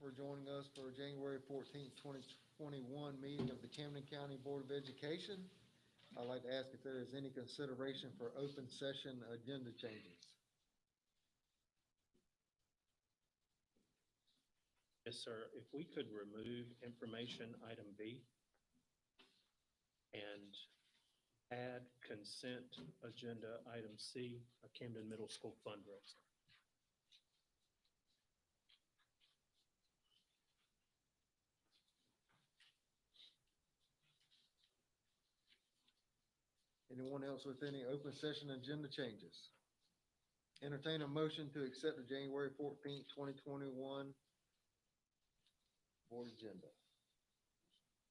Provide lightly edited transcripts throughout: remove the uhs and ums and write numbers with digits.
for joining us for January 14th, 2021 meeting of the Camden County Board of Education. I'd like to ask if there is any consideration for open session agenda changes. Yes, sir. If we could remove information item B and add consent agenda item C, a Camden Middle School fundraiser. Anyone else with any open session agenda changes? Entertain a motion to accept the January 14th, 2021 board agenda.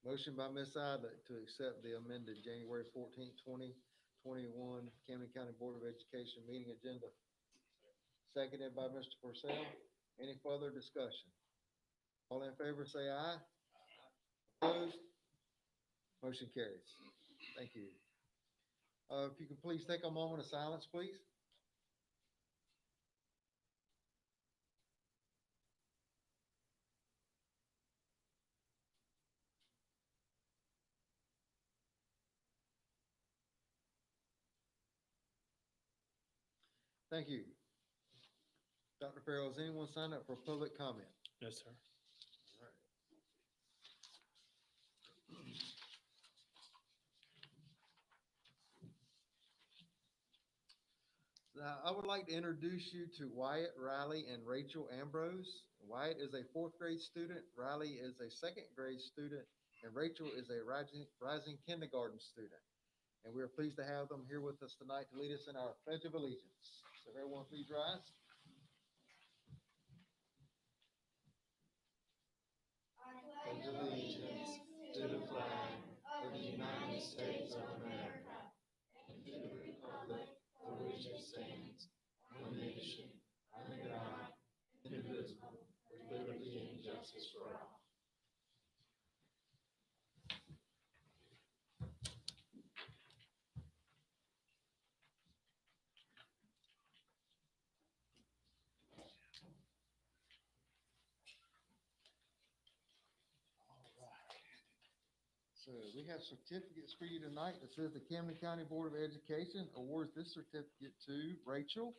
Motion by Ms. Abbott to accept the amended January 14th, 2021 Camden County Board of Education meeting agenda. Seconded by Mr. Purcell. Any further discussion? All in favor say aye. Opposed? Motion carries. Thank you. If you could please take a moment of silence, please. Thank you. Dr. Farrell, has anyone signed up for public comment? No, sir. Now, I would like to introduce you to Wyatt Riley and Rachel Ambrose. Wyatt is a fourth grade student, Riley is a second grade student, and Rachel is a rising kindergarten student. And we are pleased to have them here with us tonight to lead us in our Pledge of Allegiance. So everyone please rise. I pledge allegiance to the flag of the United States of America and to the republic for which it stands, one nation, under God, indivisible, with liberty and justice for all. So we have certificates for you tonight that says the Camden County Board of Education awards this certificate to Rachel.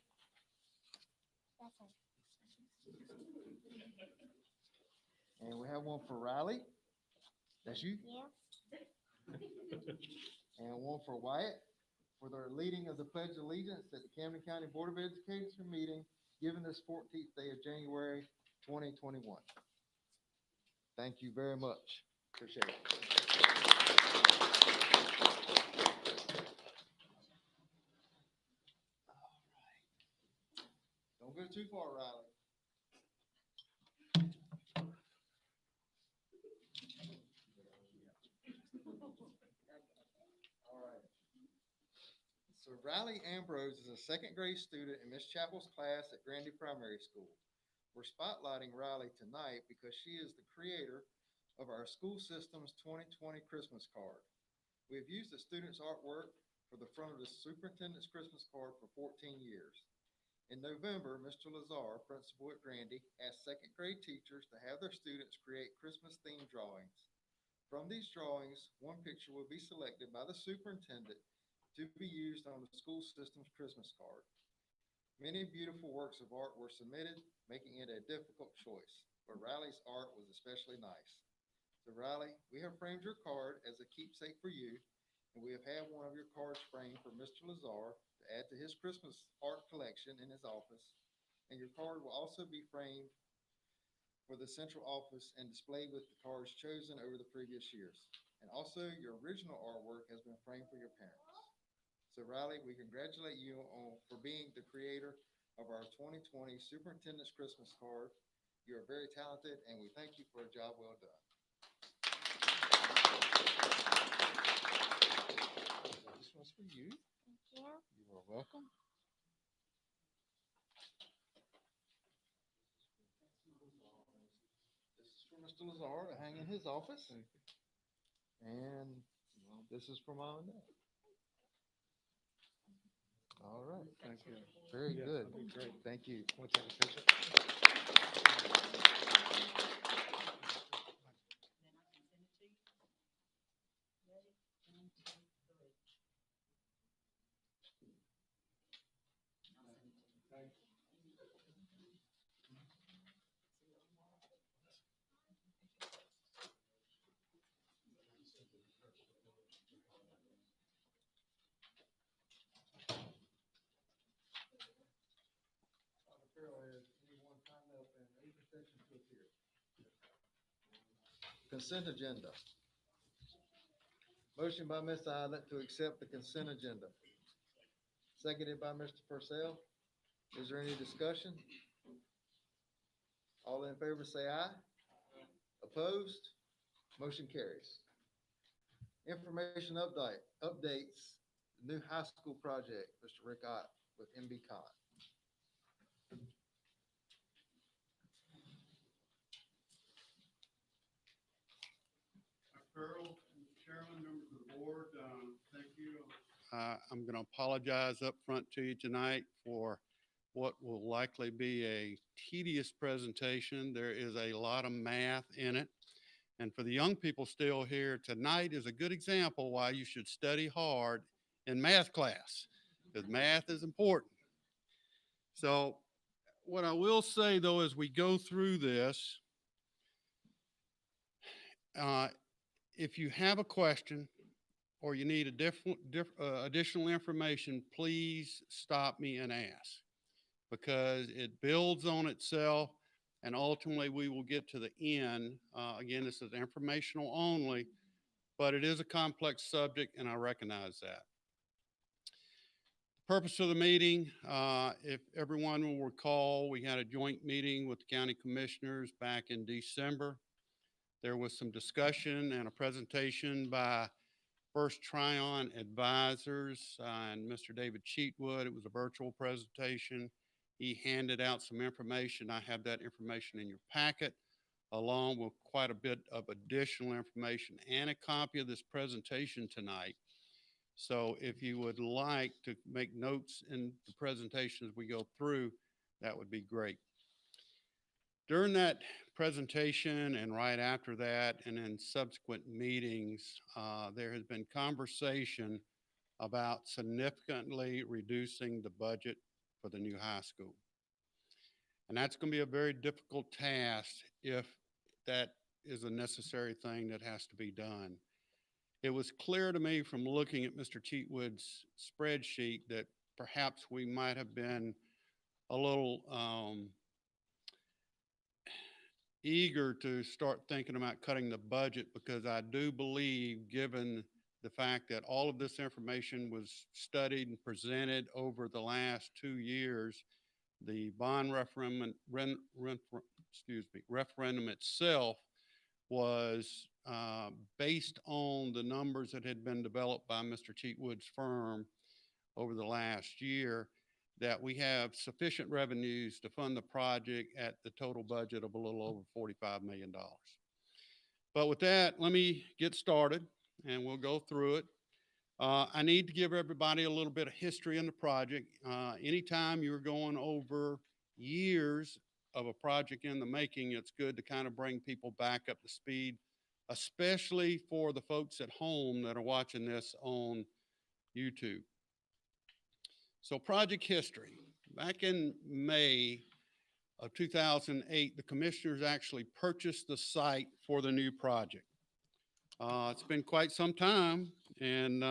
And we have one for Riley. That's you? Yeah. And one for Wyatt for their leading of the Pledge of Allegiance at the Camden County Board of Education meeting given this 14th day of January 2021. Thank you very much. Appreciate it. Don't go too far, Riley. All right. So Riley Ambrose is a second grade student in Miss Chapel's class at Grandy Primary School. We're spotlighting Riley tonight because she is the creator of our school system's 2020 Christmas card. We have used the students' artwork for the front of the superintendent's Christmas card for 14 years. In November, Mr. Lazar, principal at Grandy, asked second grade teachers to have their students create Christmas-themed drawings. From these drawings, one picture will be selected by the superintendent to be used on the school system's Christmas card. Many beautiful works of art were submitted, making it a difficult choice, but Riley's art was especially nice. So Riley, we have framed your card as a keepsake for you, and we have had one of your cards framed for Mr. Lazar to add to his Christmas art collection in his office. And your card will also be framed for the central office and displayed with the cards chosen over the previous years. And also your original artwork has been framed for your parents. So Riley, we congratulate you for being the creator of our 2020 Superintendent's Christmas card. You are very talented and we thank you for a job well done. This one's for you. Thank you. You are welcome. This is for Mr. Lazar to hang in his office. And this is for Mom and Dad. All right. Thank you. Very Yeah, good. that'd be great. Thank you. Want to take a picture? Consent agenda. Motion by Mr. Islet to accept the consent agenda. Seconded by Mr. Purcell. Is there any discussion? All in favor say aye. Opposed? Motion carries. Information updates, new high school project, Mr. Rick Ott with MB Con. Earl, Chairman, members of the board, thank you. I'm going to apologize up front to you tonight for what will likely be a tedious presentation. There is a lot of math in it. And for the young people still here, tonight is a good example why you should study hard in math class, because math is important. So what I will say though, as we go through this, if you have a question or you need additional information, please stop me and ask, because it builds on itself and ultimately we will get to the end. Again, this is informational only, but it is a complex subject and I recognize that. Purpose of the meeting, if everyone will recall, we had a joint meeting with the county commissioners back in December. There was some discussion and a presentation by First Tryon Advisors and Mr. David Cheatwood. It was a virtual presentation. He handed out some information. I have that information in your packet, along with quite a bit of additional information and a copy of this presentation tonight. So if you would like to make notes in the presentation as we go through, that would be great. During that presentation and right after that and in subsequent meetings, there has been conversation about significantly reducing the budget for the new high school. And that's going to be a very difficult task if that is a necessary thing that has to be done. It was clear to me from looking at Mr. Cheatwood's spreadsheet that perhaps we might have been a little eager to start thinking about cutting the budget, because I do believe, given the fact that all of this information was studied and presented over the last 2 years, the bond referendum itself was based on the numbers that had been developed by Mr. Cheatwood's firm over the last year, that we have sufficient revenues to fund the project at the total budget of a little over $45 million. But with that, let me get started and we'll go through it. I need to give everybody a little bit of history in the project. Anytime you're going over years of a project in the making, it's good to kind of bring people back up to speed, especially for the folks at home that are watching this on YouTube. So project history. Back in May of 2008, the commissioners actually purchased the site for the new project. It's been quite some time, and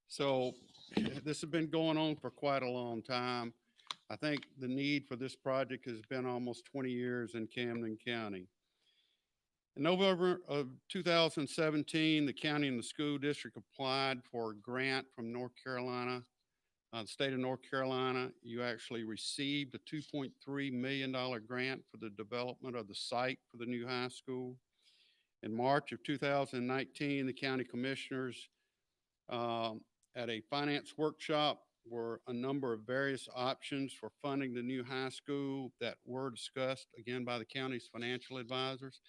so this has been going on for quite a long time. I think the need for this project has been almost 20 years in Camden County. In November of 2017, the county and the school district applied for a grant from North Carolina, the state of North Carolina. You actually received a $2.3 million grant for the development of the site for the new high school. In March of 2019, the county commissioners at a finance workshop were a number of various options for funding the new high school that were discussed again by the county's financial advisors.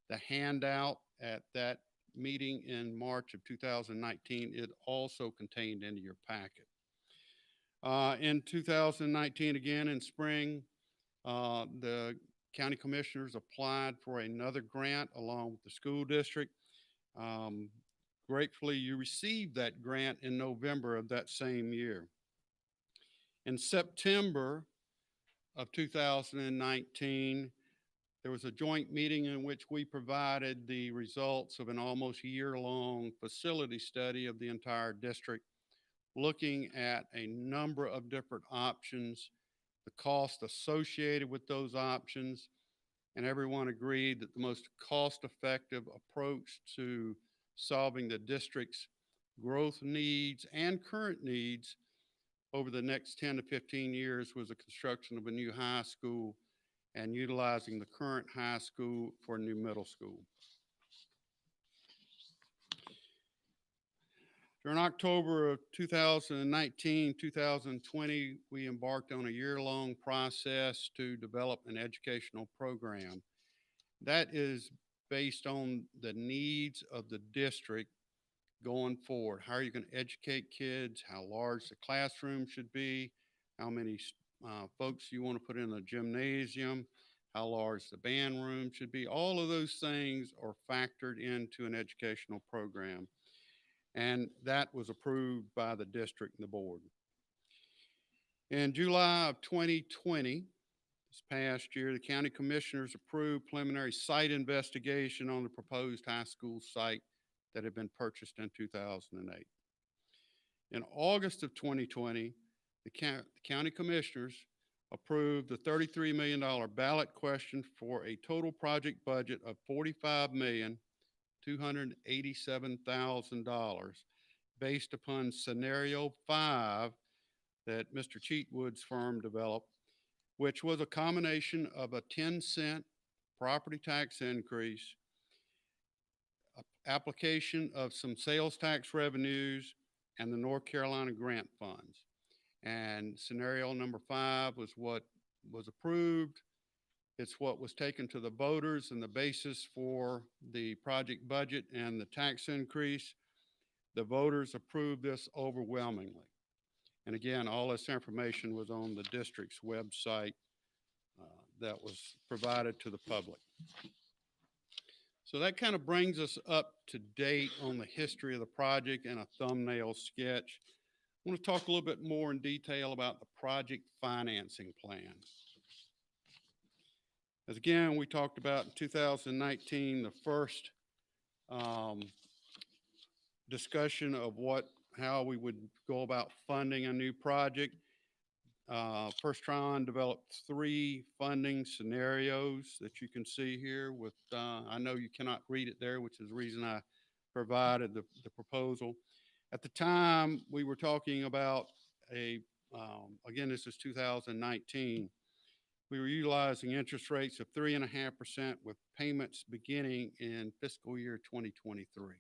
The handout at that meeting in March of 2019, it also contained into your packet. In 2019, again in spring, the county commissioners applied for another grant along with the school district. Um, Gratefully, you received that grant in November of that same year. In September of 2019, there was a joint meeting in which we provided the results of an almost year-long facility study of the entire district, looking at a number of different options, the cost associated with those options, and everyone agreed that the most cost-effective approach to solving the district's growth needs and current needs over the next 10 to 15 years was the construction of a new high school and utilizing the current high school for a new middle school. During October of 2019, 2020, we embarked on a year-long process to develop an educational program. That is based on the needs of the district going forward. How are you going to educate kids? How large the classroom should be? How many folks you want to put in the gymnasium? How large the band room should be? All of those things are factored into an educational program. And that was approved by the district and the board. In July of 2020, this past year, the county commissioners approved preliminary site investigation on the proposed high school site that had been purchased in 2008. In August of 2020, the county commissioners approved the $33 million ballot question for a total project budget of $45,287,000 based upon scenario 5 that Mr. Cheatwood's firm developed, which was a combination of a 10-cent property tax increase, application of some sales tax revenues, and the North Carolina grant funds. And scenario number 5 was what was approved. It's what was taken to the voters and the basis for the project budget and the tax increase. The voters approved this overwhelmingly. And again, all this information was on the district's website that was provided to the public. So that kind of brings us up to date on the history of the project and a thumbnail sketch. I want to talk a little bit more in detail about the project financing plan. As again, we talked about in 2019, the first discussion of how we would go about funding a new project. First Tron developed 3 funding scenarios that you can see here with, I know you cannot read it there, which is the reason I provided the proposal. At the time, we were talking about again, this is 2019, we were utilizing interest rates of 3.5% with payments beginning in fiscal year 2023.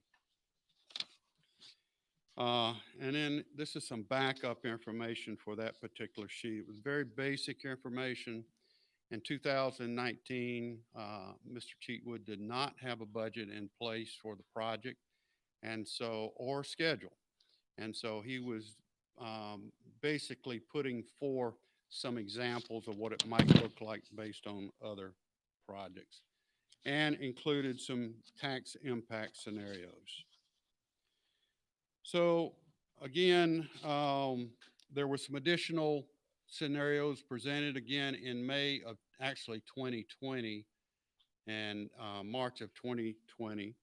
And then this is some backup information for that particular sheet. It was very basic information. In 2019, Mr. Cheatwood did not have a budget in place for the project or schedule. And so he was basically putting forth some examples of what it might look like based on other projects and included some tax impact scenarios. So again, there were some additional scenarios presented again in May of actually 2020 and March of 2020.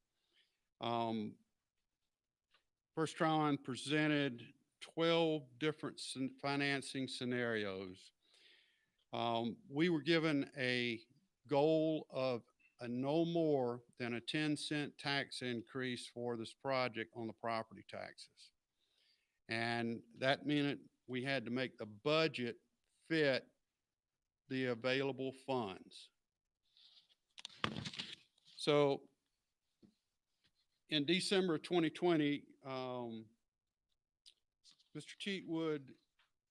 First Tron presented 12 different financing scenarios. We were given a goal of no more than a 10-cent tax increase for this project on the property taxes. And that meant we had to make the budget fit the available funds. So in December of 2020, Mr. Cheatwood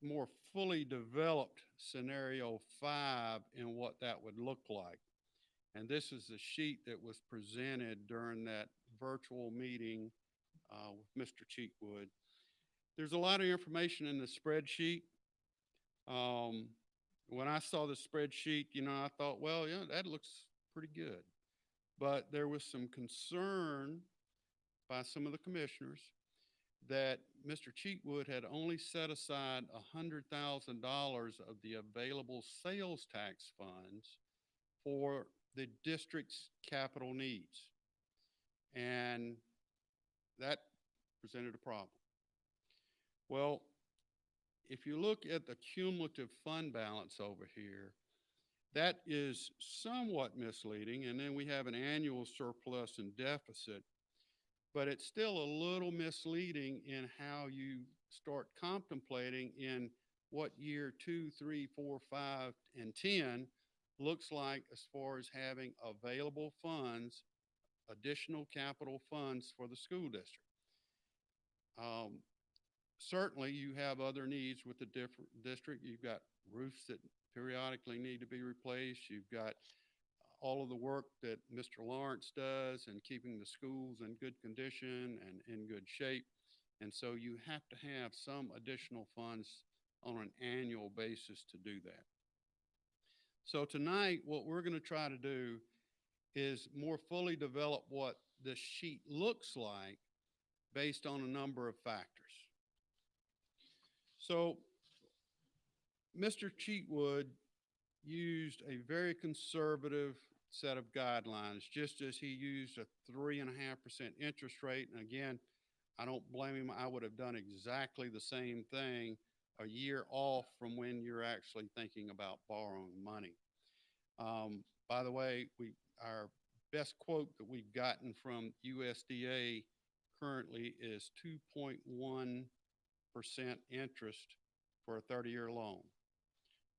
more fully developed scenario 5 and what that would look like. And this is the sheet that was presented during that virtual meeting with Mr. Cheatwood. There's a lot of information in the spreadsheet. When I saw the spreadsheet, I thought, well, yeah, that looks pretty good. But there was some concern by some of the commissioners that Mr. Cheatwood had only set aside $100,000 of the available sales tax funds for the district's capital needs. And that presented a problem. Well, if you look at the cumulative fund balance over here, that is somewhat misleading. And then we have an annual surplus and deficit, but it's still a little misleading in how you start contemplating in what year 2, 3, 4, 5, and 10 looks like as far as having available funds, additional capital funds for the school district. Certainly, you have other needs with the district. You've got roofs that periodically need to be replaced. You've got all of the work that Mr. Lawrence does and keeping the schools in good condition and in good shape. And so you have to have some additional funds on an annual basis to do that. So tonight, what we're going to try to do is more fully develop what this sheet looks like based on a number of factors. So Mr. Cheatwood used a very conservative set of guidelines, just as he used a 3.5% interest rate. And again, I don't blame him. I would have done exactly the same thing a year off from when you're actually thinking about borrowing money. By the way, our best quote that we've gotten from USDA currently is 2.1% interest for a 30-year loan.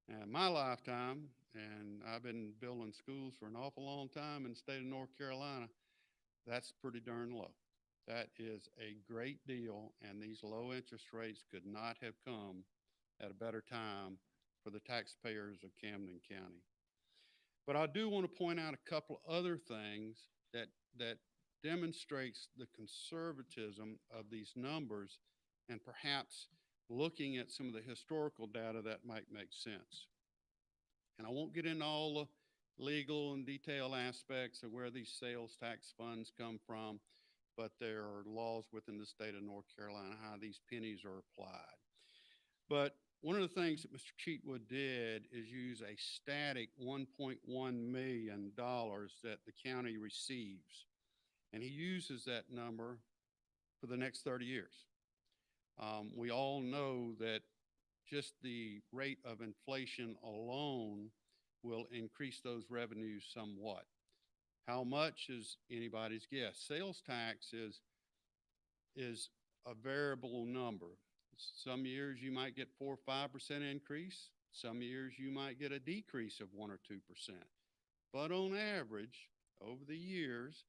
Now, in my lifetime, and I've been building schools for an awful long time in the state of North Carolina, that's pretty darn low. That is a great deal, and these low interest rates could not have come at a better time for the taxpayers of Camden County. But I do want to point out a couple other things that demonstrates the conservatism of these numbers, and perhaps looking at some of the historical data that might make sense. And I won't get into all the legal and detailed aspects of where these sales tax funds come from, but there are laws within the state of North Carolina how these pennies are applied. But one of the things that Mr. Cheatwood did is use a static $1.1 million that the county receives. And he uses that number for the next 30 years. We all know that just the rate of inflation alone will increase those revenues somewhat. How much is anybody's guess. Sales tax is a variable number. Some years you might get 4 or 5% increase. Some years you might get a decrease of 1 or 2%. But on average, over the years,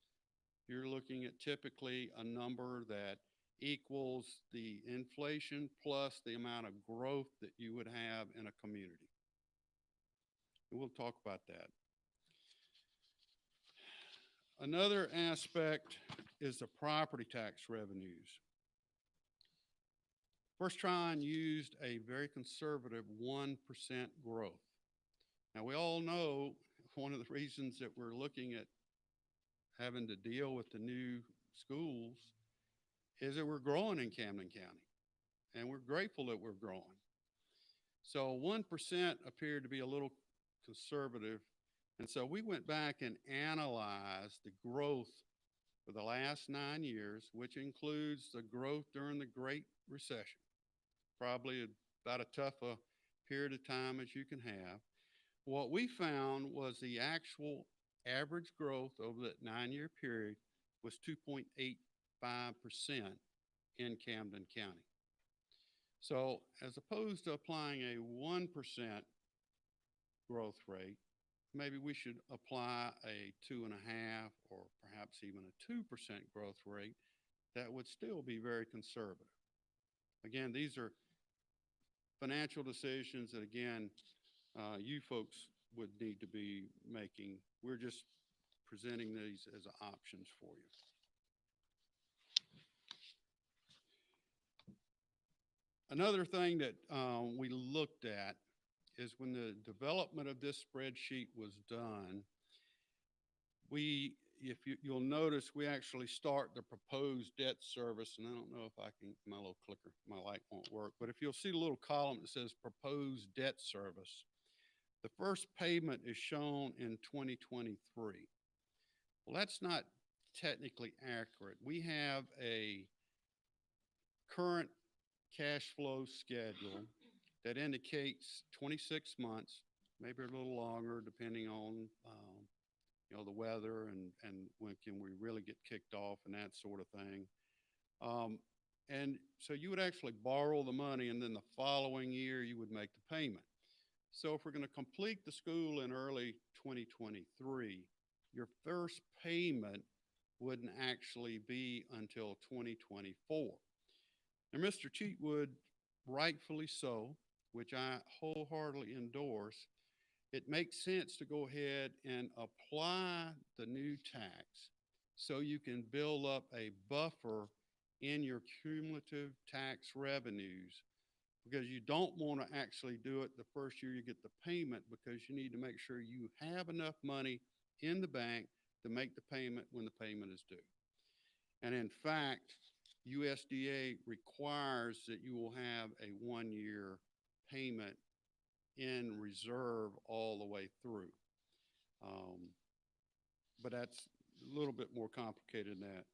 you're looking at typically a number that equals the inflation plus the amount of growth that you would have in a community. And we'll talk about that. Another aspect is the property tax revenues. First Trine used a very conservative 1% growth. Now we all know one of the reasons that we're looking at having to deal with the new schools is that we're growing in Camden County, and we're grateful that we're growing. So 1% appeared to be a little conservative, and so we went back and analyzed the growth for the last 9 years, which includes the growth during the Great Recession. Probably about a tough period of time as you can have. What we found was the actual average growth over that 9-year period was 2.85% in Camden County. So as opposed to applying a 1% growth rate, maybe we should apply a 2.5 or perhaps even a 2% growth rate that would still be very conservative. Again, these are financial decisions that, again, you folks would need to be making. We're just presenting these as options for you. Another thing that we looked at is when the development of this spreadsheet was done, you'll notice, we actually start the proposed debt service, and I don't know if I can, my little clicker, my light won't work, but if you'll see the little column that says proposed debt service, the first payment is shown in 2023. Well, that's not technically accurate. We have a current cash flow schedule that indicates 26 months, maybe a little longer, depending on, the weather and when can we really get kicked off and that sort of thing. And so you would actually borrow the money, and then the following year you would make the payment. So if we're going to complete the school in early 2023, your first payment wouldn't actually be until 2024. Now, Mr. Cheatwood, rightfully so, which I wholeheartedly endorse, it makes sense to go ahead and apply the new tax so you can build up a buffer in your cumulative tax revenues, because you don't want to actually do it the first year you get the payment, because you need to make sure you have enough money in the bank to make the payment when the payment is due. And in fact, USDA requires that you will have a 1-year payment in reserve all the way through. But that's a little bit more complicated than that.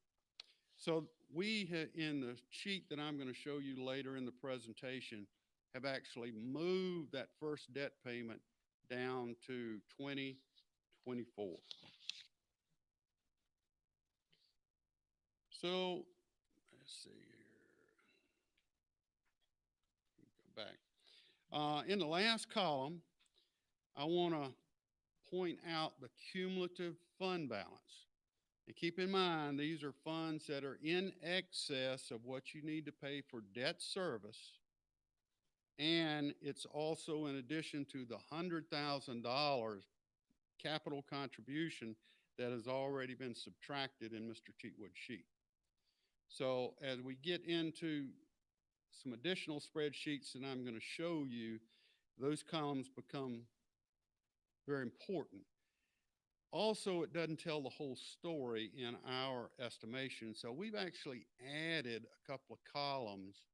So we, in the sheet that I'm going to show you later in the presentation, have actually moved that first debt payment down to 2024. So let's see here. Go back. In the last column, I want to point out the cumulative fund balance. And keep in mind, these are funds that are in excess of what you need to pay for debt service. And it's also in addition to the $100,000 capital contribution that has already been subtracted in Mr. Cheatwood's sheet. So as we get into some additional spreadsheets that I'm going to show you, those columns become very important. Also, it doesn't tell the whole story in our estimation. So we've actually added a couple of columns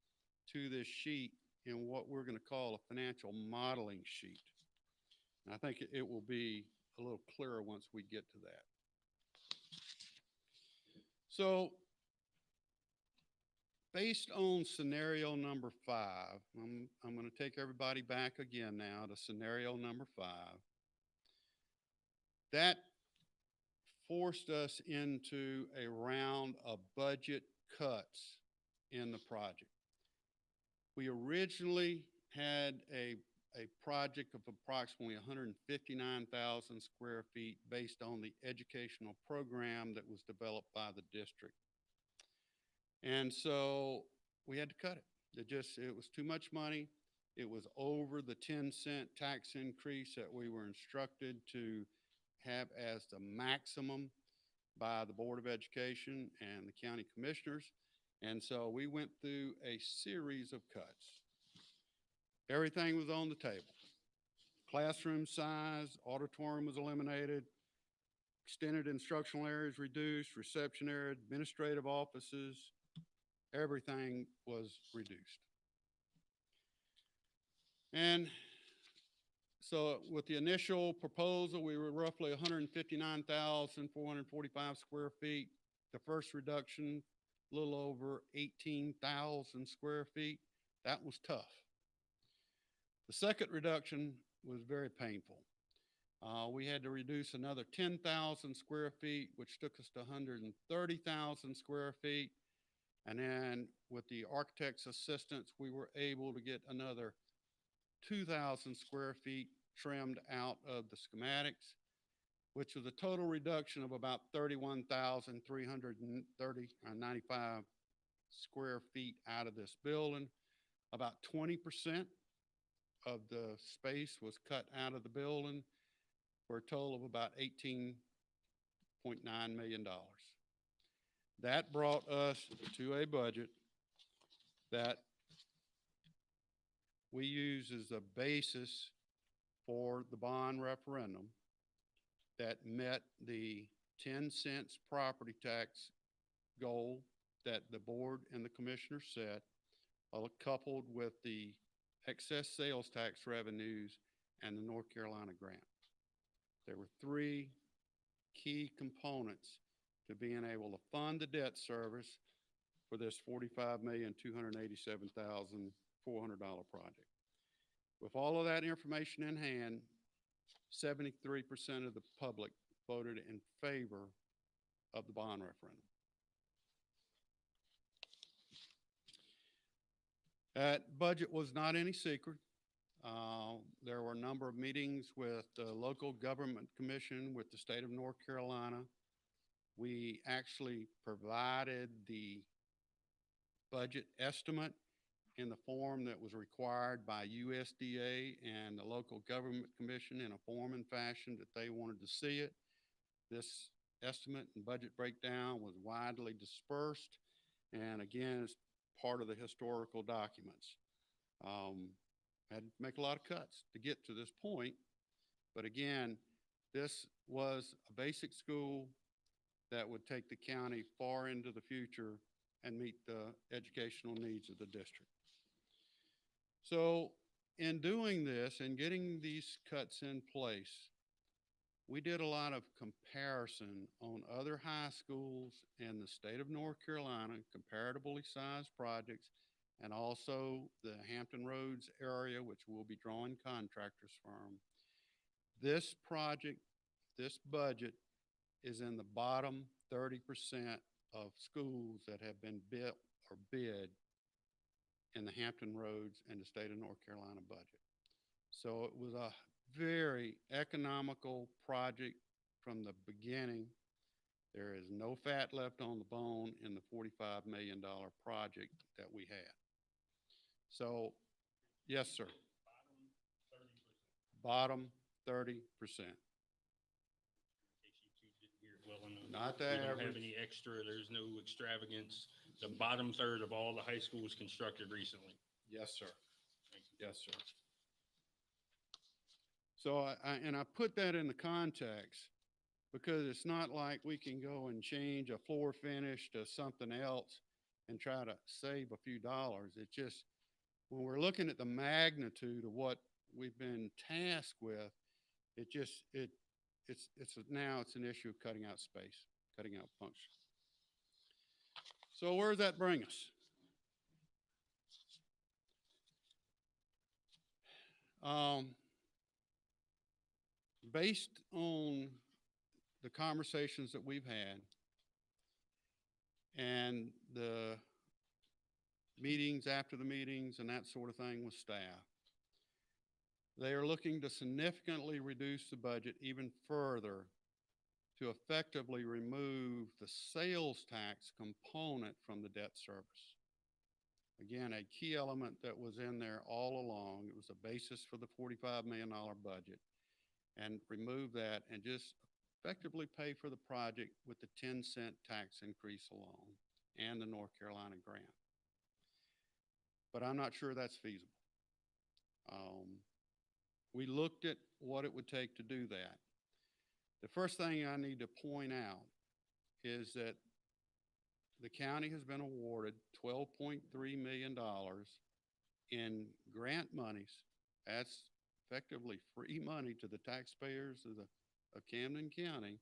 to this sheet in what we're going to call a financial modeling sheet. And I think it will be a little clearer once we get to that. So based on scenario number 5, I'm going to take everybody back again now to scenario number 5. That forced us into a round of budget cuts in the project. We originally had a project of approximately 159,000 square feet based on the educational program that was developed by the district. And so we had to cut it. It was too much money. It was over the 10-cent tax increase that we were instructed to have as the maximum by the Board of Education and the county commissioners. And so we went through a series of cuts. Everything was on the table. Classroom size, auditorium was eliminated, extended instructional areas reduced, reception area, administrative offices, everything was reduced. And so with the initial proposal, we were roughly 159,445 square feet. The first reduction, a little over 18,000 square feet. That was tough. The second reduction was very painful. We had to reduce another 10,000 square feet, which took us to 130,000 square feet. And then with the architect's assistance, we were able to get another 2,000 square feet trimmed out of the schematics, which was a total reduction of about 31,395 square feet out of this building. About 20% of the space was cut out of the building for a total of about $18.9 million. That brought us to a budget that we use as a basis for the bond referendum that met the 10 cents property tax goal that the board and the commissioners set, coupled with the excess sales tax revenues and the North Carolina grant. There were three key components to being able to fund the debt service for this $45,287,400 project. With all of that information in hand, 73% of the public voted in favor of the bond referendum. That budget was not any secret. There were a number of meetings with the local government commission with the state of North Carolina. We actually provided the budget estimate in the form that was required by USDA and the local government commission in a form and fashion that they wanted to see it. This estimate and budget breakdown was widely dispersed, and again, it's part of the historical documents. Had to make a lot of cuts to get to this point, but again, this was a basic school that would take the county far into the future and meet the educational needs of the district. So in doing this and getting these cuts in place, we did a lot of comparison on other high schools in the state of North Carolina, comparatively sized projects, and also the Hampton Roads area, which we'll be drawing contractors from. This project, this budget is in the bottom 30% of schools that have been built or bid in the Hampton Roads and the state of North Carolina budget. So it was a very economical project from the beginning. There is no fat left on the bone in the $45 million project that we had. So, yes, sir. Bottom 30%. Well enough. Not the We don't have average. any extra, there's no extravagance. The bottom third of all the high schools constructed recently. Yes, sir. Yes, sir. So I put that in the context because it's not like we can go and change a floor finish to something else and try to save a few dollars. It's just, when we're looking at the magnitude of what we've been tasked with, now it's an issue of cutting out space, cutting out function. So where does that bring us? Based on the conversations that we've had and the meetings after the meetings and that sort of thing with staff, they are looking to significantly reduce the budget even further to effectively remove the sales tax component from the debt service. Again, a key element that was in there all along. It was the basis for the $45 million budget, and remove that and just effectively pay for the project with the 10-cent tax increase alone and the North Carolina grant. But I'm not sure that's feasible. We looked at what it would take to do that. The first thing I need to point out is that the county has been awarded $12.3 million in grant monies. That's effectively free money to the taxpayers of Camden County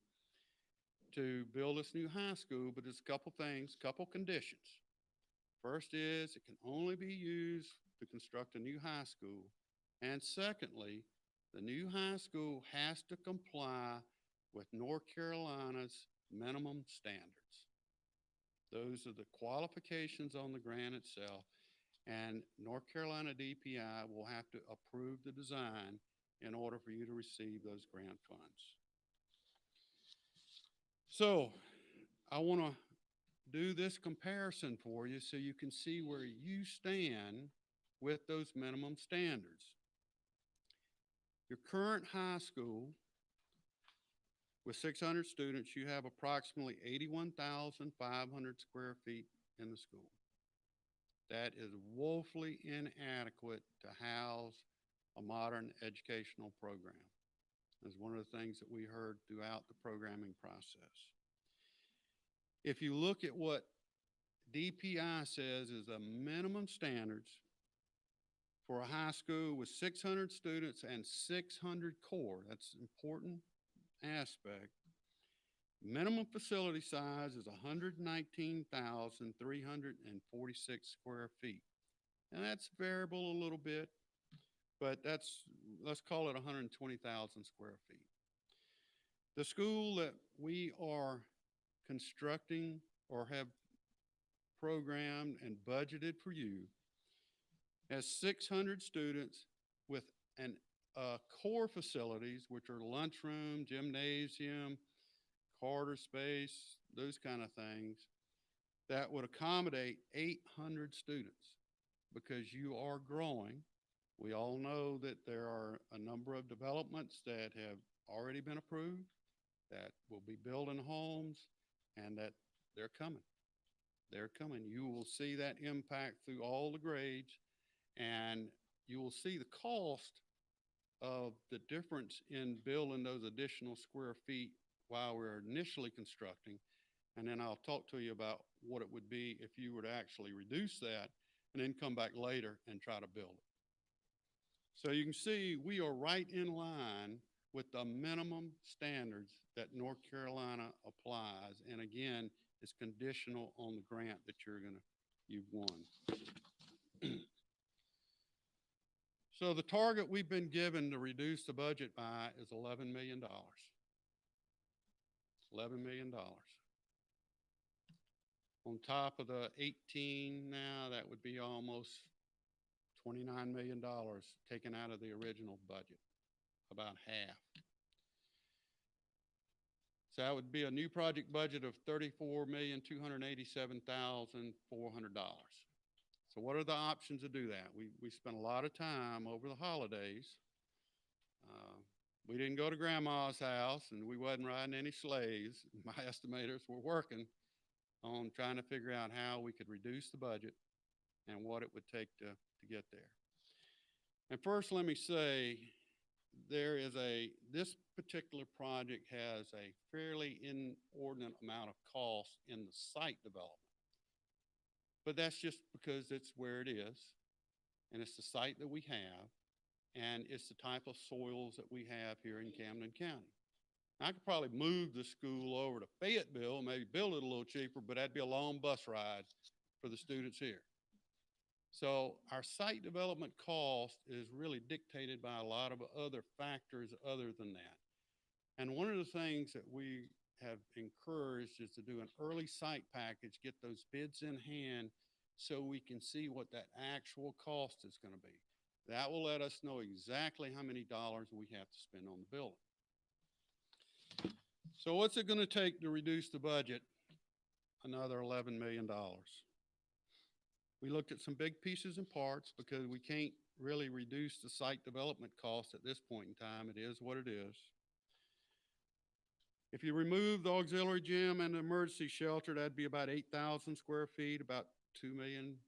to build this new high school, but there's a couple things, couple conditions. First is it can only be used to construct a new high school. And secondly, the new high school has to comply with North Carolina's minimum standards. Those are the qualifications on the grant itself, and North Carolina DPI will have to approve the design in order for you to receive those grant funds. So I want to do this comparison for you so you can see where you stand with those minimum standards. Your current high school with 600 students, you have approximately 81,500 square feet in the school. That is woefully inadequate to house a modern educational program. That's one of the things that we heard throughout the programming process. If you look at what DPI says is a minimum standards for a high school with 600 students and 600 core, that's an important aspect. Minimum facility size is 119,346 square feet. And that's variable a little bit, but let's call it 120,000 square feet. The school that we are constructing or have programmed and budgeted for you has 600 students with core facilities, which are lunchroom, gymnasium, corridor space, those kind of things, that would accommodate 800 students because you are growing. We all know that there are a number of developments that have already been approved, that will be building homes, and that they're coming. They're coming. You will see that impact through all the grades, and you will see the cost of the difference in building those additional square feet while we're initially constructing. And then I'll talk to you about what it would be if you were to actually reduce that and then come back later and try to build it. So you can see we are right in line with the minimum standards that North Carolina applies. And again, it's conditional on the grant that you've won. So the target we've been given to reduce the budget by is $11 million. $11 million. On top of the 18 now, that would be almost $29 million taken out of the original budget, about half. So that would be a new project budget of $34,287,400. So what are the options to do that? We spent a lot of time over the holidays. We didn't go to grandma's house and we wasn't riding any sleighs. My estimators were working on trying to figure out how we could reduce the budget and what it would take to get there. And first, let me say, this particular project has a fairly inordinate amount of cost in the site development. But that's just because it's where it is, and it's the site that we have, and it's the type of soils that we have here in Camden County. I could probably move the school over to Fayetteville, maybe build it a little cheaper, but that'd be a long bus ride for the students here. So our site development cost is really dictated by a lot of other factors other than that. And one of the things that we have encouraged is to do an early site package, get those bids in hand so we can see what that actual cost is going to be. That will let us know exactly how many dollars we have to spend on the building. So what's it going to take to reduce the budget? Another $11 million. We looked at some big pieces and parts because we can't really reduce the site development cost at this point in time. It is what it is. If you remove the auxiliary gym and the emergency shelter, that'd be about 8,000 square feet, about $2 million.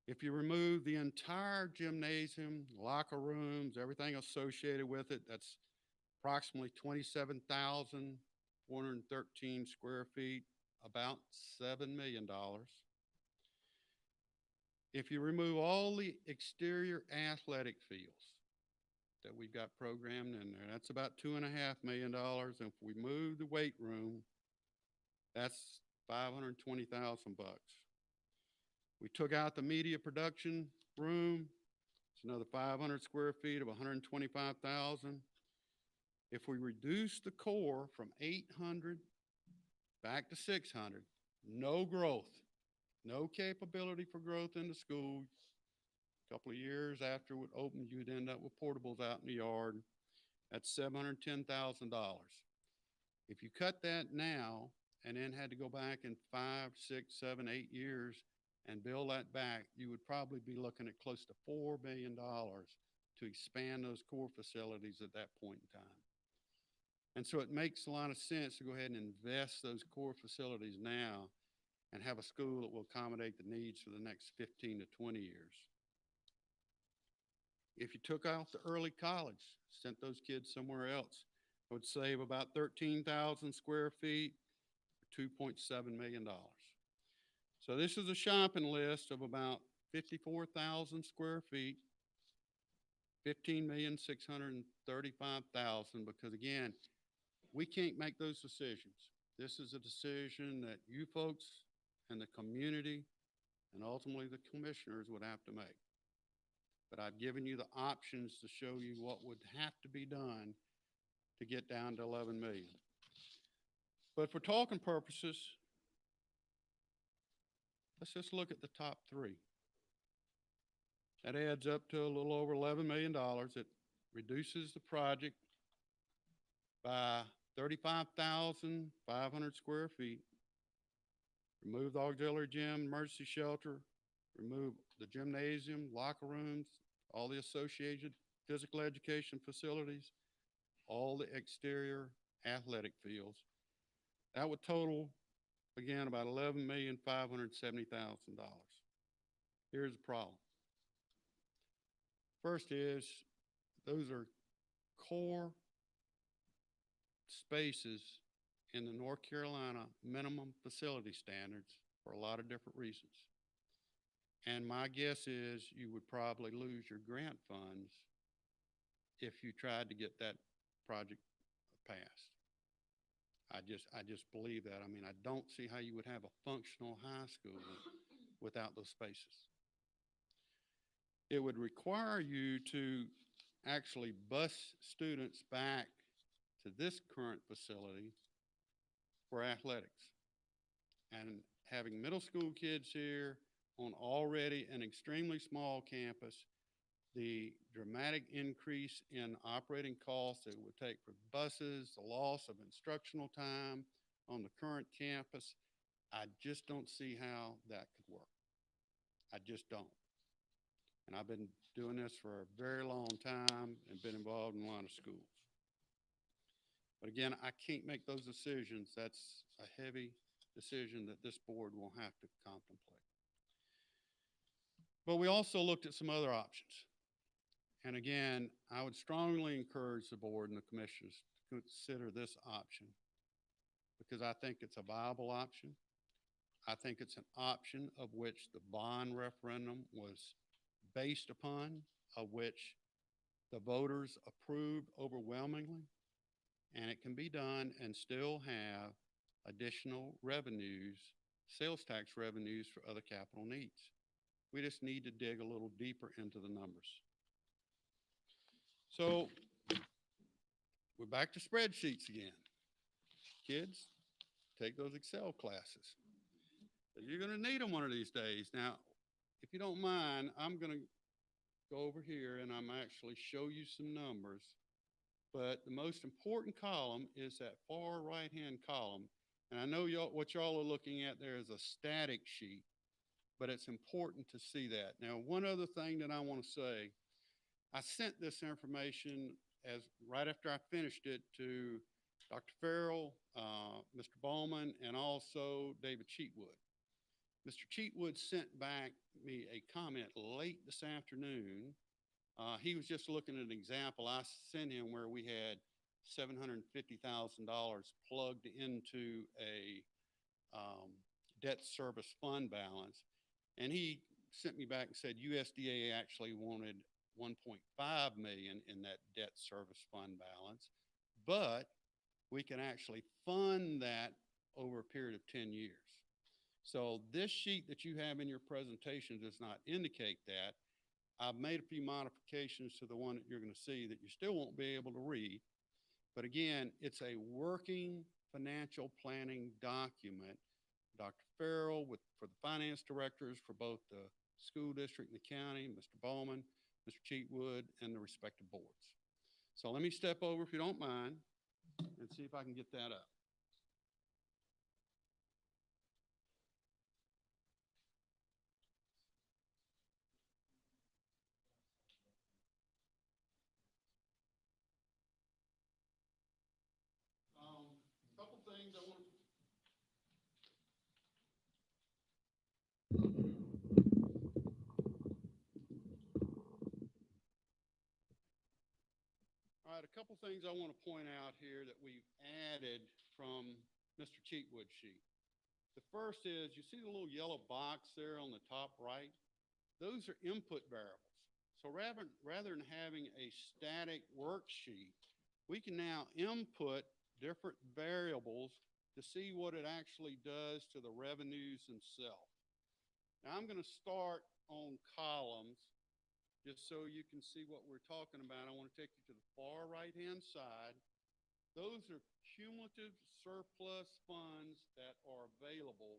If you remove the entire gymnasium, locker rooms, everything associated with it, that's approximately 27,413 square feet, about $7 million. If you remove all the exterior athletic fields that we've got programmed in there, that's about $2.5 million. And if we move the weight room, that's $520,000. We took out the media production room. It's another 500 square feet of $125,000. If we reduce the core from 800 back to 600, no growth, no capability for growth in the school. A couple of years after it opened, you'd end up with portables out in the yard. That's $710,000. If you cut that now and then had to go back in 5, 6, 7, 8 years and build that back, you would probably be looking at close to $4 million to expand those core facilities at that point in time. And so it makes a lot of sense to go ahead and invest those core facilities now and have a school that will accommodate the needs for the next 15 to 20 years. If you took out the early college, sent those kids somewhere else, it would save about 13,000 square feet, $2.7 million. So this is a shopping list of about 54,000 square feet, 15,635,000, because again, we can't make those decisions. This is a decision that you folks and the community and ultimately the commissioners would have to make. But I've given you the options to show you what would have to be done to get down to 11 million. But for talking purposes, let's just look at the top three. That adds up to a little over $11 million. It reduces the project by 35,500 square feet. Remove the auxiliary gym, emergency shelter, remove the gymnasium, locker rooms, all the associated physical education facilities, all the exterior athletic fields. That would total, again, about $11,570,000. Here's the problem. First is, those are core spaces in the North Carolina minimum facility standards for a lot of different reasons. And my guess is you would probably lose your grant funds if you tried to get that project passed. I just believe that. I mean, I don't see how you would have a functional high school without those spaces. It would require you to actually bus students back to this current facility for athletics. And having middle school kids here on already an extremely small campus, the dramatic increase in operating costs that it would take for buses, the loss of instructional time on the current campus, I just don't see how that could work. I just don't. And I've been doing this for a very long time and been involved in a lot of schools. But again, I can't make those decisions. That's a heavy decision that this board will have to contemplate. But we also looked at some other options. And again, I would strongly encourage the board and the commissioners to consider this option because I think it's a viable option. I think it's an option of which the bond referendum was based upon, of which the voters approved overwhelmingly, and it can be done and still have additional revenues, sales tax revenues for other capital needs. We just need to dig a little deeper into the numbers. So we're back to spreadsheets again. Kids, take those Excel classes. You're going to need them one of these days. Now, if you don't mind, I'm going to go over here and I'm actually show you some numbers. But the most important column is that far right-hand column. And I know what y'all are looking at there is a static sheet, but it's important to see that. Now, one other thing that I want to say, I sent this information right after I finished it to Dr. Farrell, Mr. Bowman, and also David Cheatwood. Mr. Cheatwood sent back me a comment late this afternoon. He was just looking at an example I sent him where we had $750,000 plugged into a debt service fund balance. And he sent me back and said USDA actually wanted 1.5 million in that debt service fund balance, but we can actually fund that over a period of 10 years. So this sheet that you have in your presentation does not indicate that. I've made a few modifications to the one that you're going to see that you still won't be able to read. But again, it's a working financial planning document. Dr. Farrell for the finance directors for both the school district and the county, Mr. Bowman, Mr. Cheatwood, and the respective boards. So let me step over, if you don't mind, and see if I can get that up. Couple things I want to a couple things I want to point out here that we've added from Mr. Cheatwood's sheet. The first is, you see the little yellow box there on the top right? Those are input variables. So rather than having a static worksheet, we can now input different variables to see what it actually does to the revenues themselves. Now, I'm going to start on columns just so you can see what we're talking about. I want to take you to the far right-hand side. Those are cumulative surplus funds that are available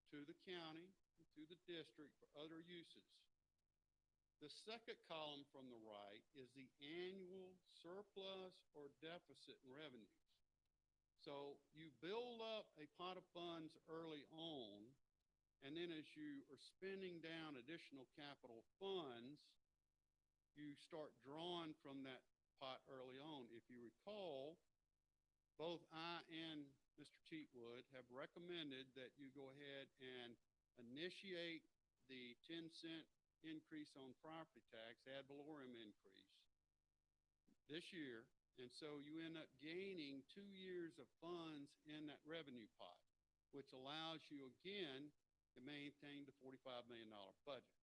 to the county, to the district for other uses. The second column from the right is the annual surplus or deficit in revenues. So you build up a pot of funds early on, and then as you are spending down additional capital funds, you start drawing from that pot early on. If you recall, both I and Mr. Cheatwood have recommended that you go ahead and initiate the 10-cent increase on property tax, ad valorem increase this year. And so you end up gaining 2 years of funds in that revenue pot, which allows you again to maintain the $45 million budget.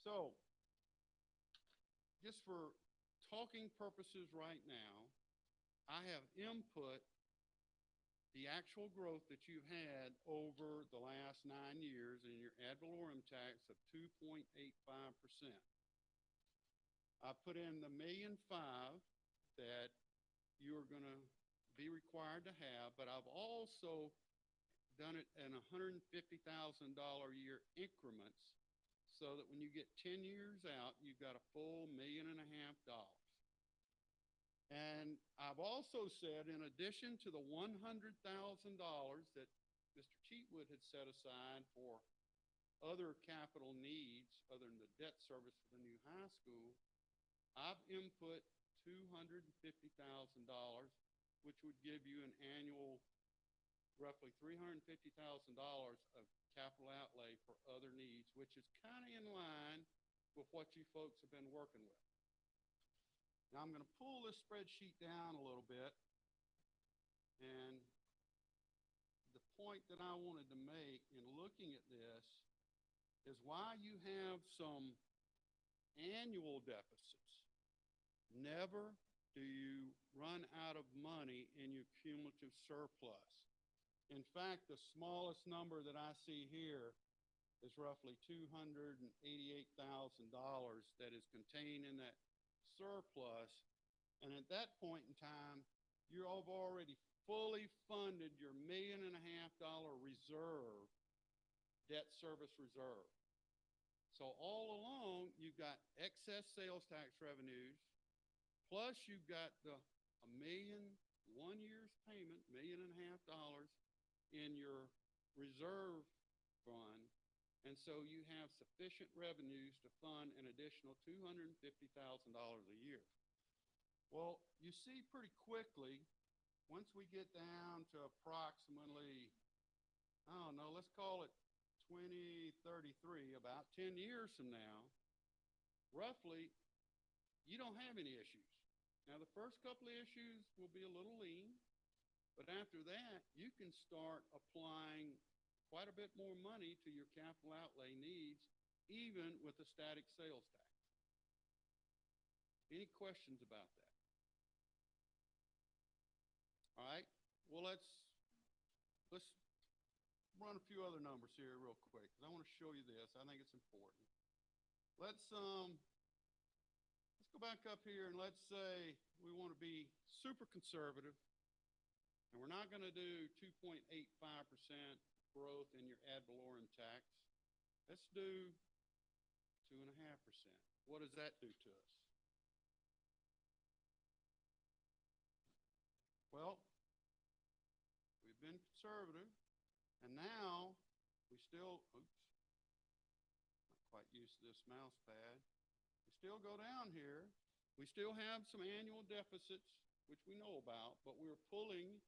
So just for talking purposes right now, I have input the actual growth that you've had over the last 9 years in your ad valorem tax of 2.85%. I put in the $1.5 million that you're going to be required to have, but I've also done it in $150,000 a year increments so that when you get 10 years out, you've got a full $1.5 million. And I've also said, in addition to the $100,000 that Mr. Cheatwood had set aside for other capital needs, other than the debt service for the new high school, I've input $250,000, which would give you an annual roughly $350,000 of capital outlay for other needs, which is kind of in line with what you folks have been working with. Now, I'm going to pull this spreadsheet down a little bit, and the point that I wanted to make in looking at this is why you have some annual deficits. Never do you run out of money in your cumulative surplus. In fact, the smallest number that I see here is roughly $288,000 that is contained in that surplus, and at that point in time, you have already fully funded your $1.5 million reserve, debt service reserve. So all along, you've got excess sales tax revenues, plus you've got the $1 million, 1 year's payment, $1.5 million in your reserve fund. And so you have sufficient revenues to fund an additional $250,000 a year. Well, you see pretty quickly, once we get down to approximately, I don't know, let's call it 2033, about 10 years from now, roughly, you don't have any issues. Now, the first couple of issues will be a little lean, but after that, you can start applying quite a bit more money to your capital outlay needs, even with a static sales tax. Any questions about that? All right, well, let's run a few other numbers here real quick, because I want to show you this. I think it's important. Let's go back up here, and let's say we want to be super conservative, and we're not going to do 2.85% growth in your ad valorem tax. Let's do 2.5%. What does that do to us? Well, we've been conservative, and now we still, oops, not quite used to this mouse pad. We still go down here. We still have some annual deficits, which we know about, but we're pulling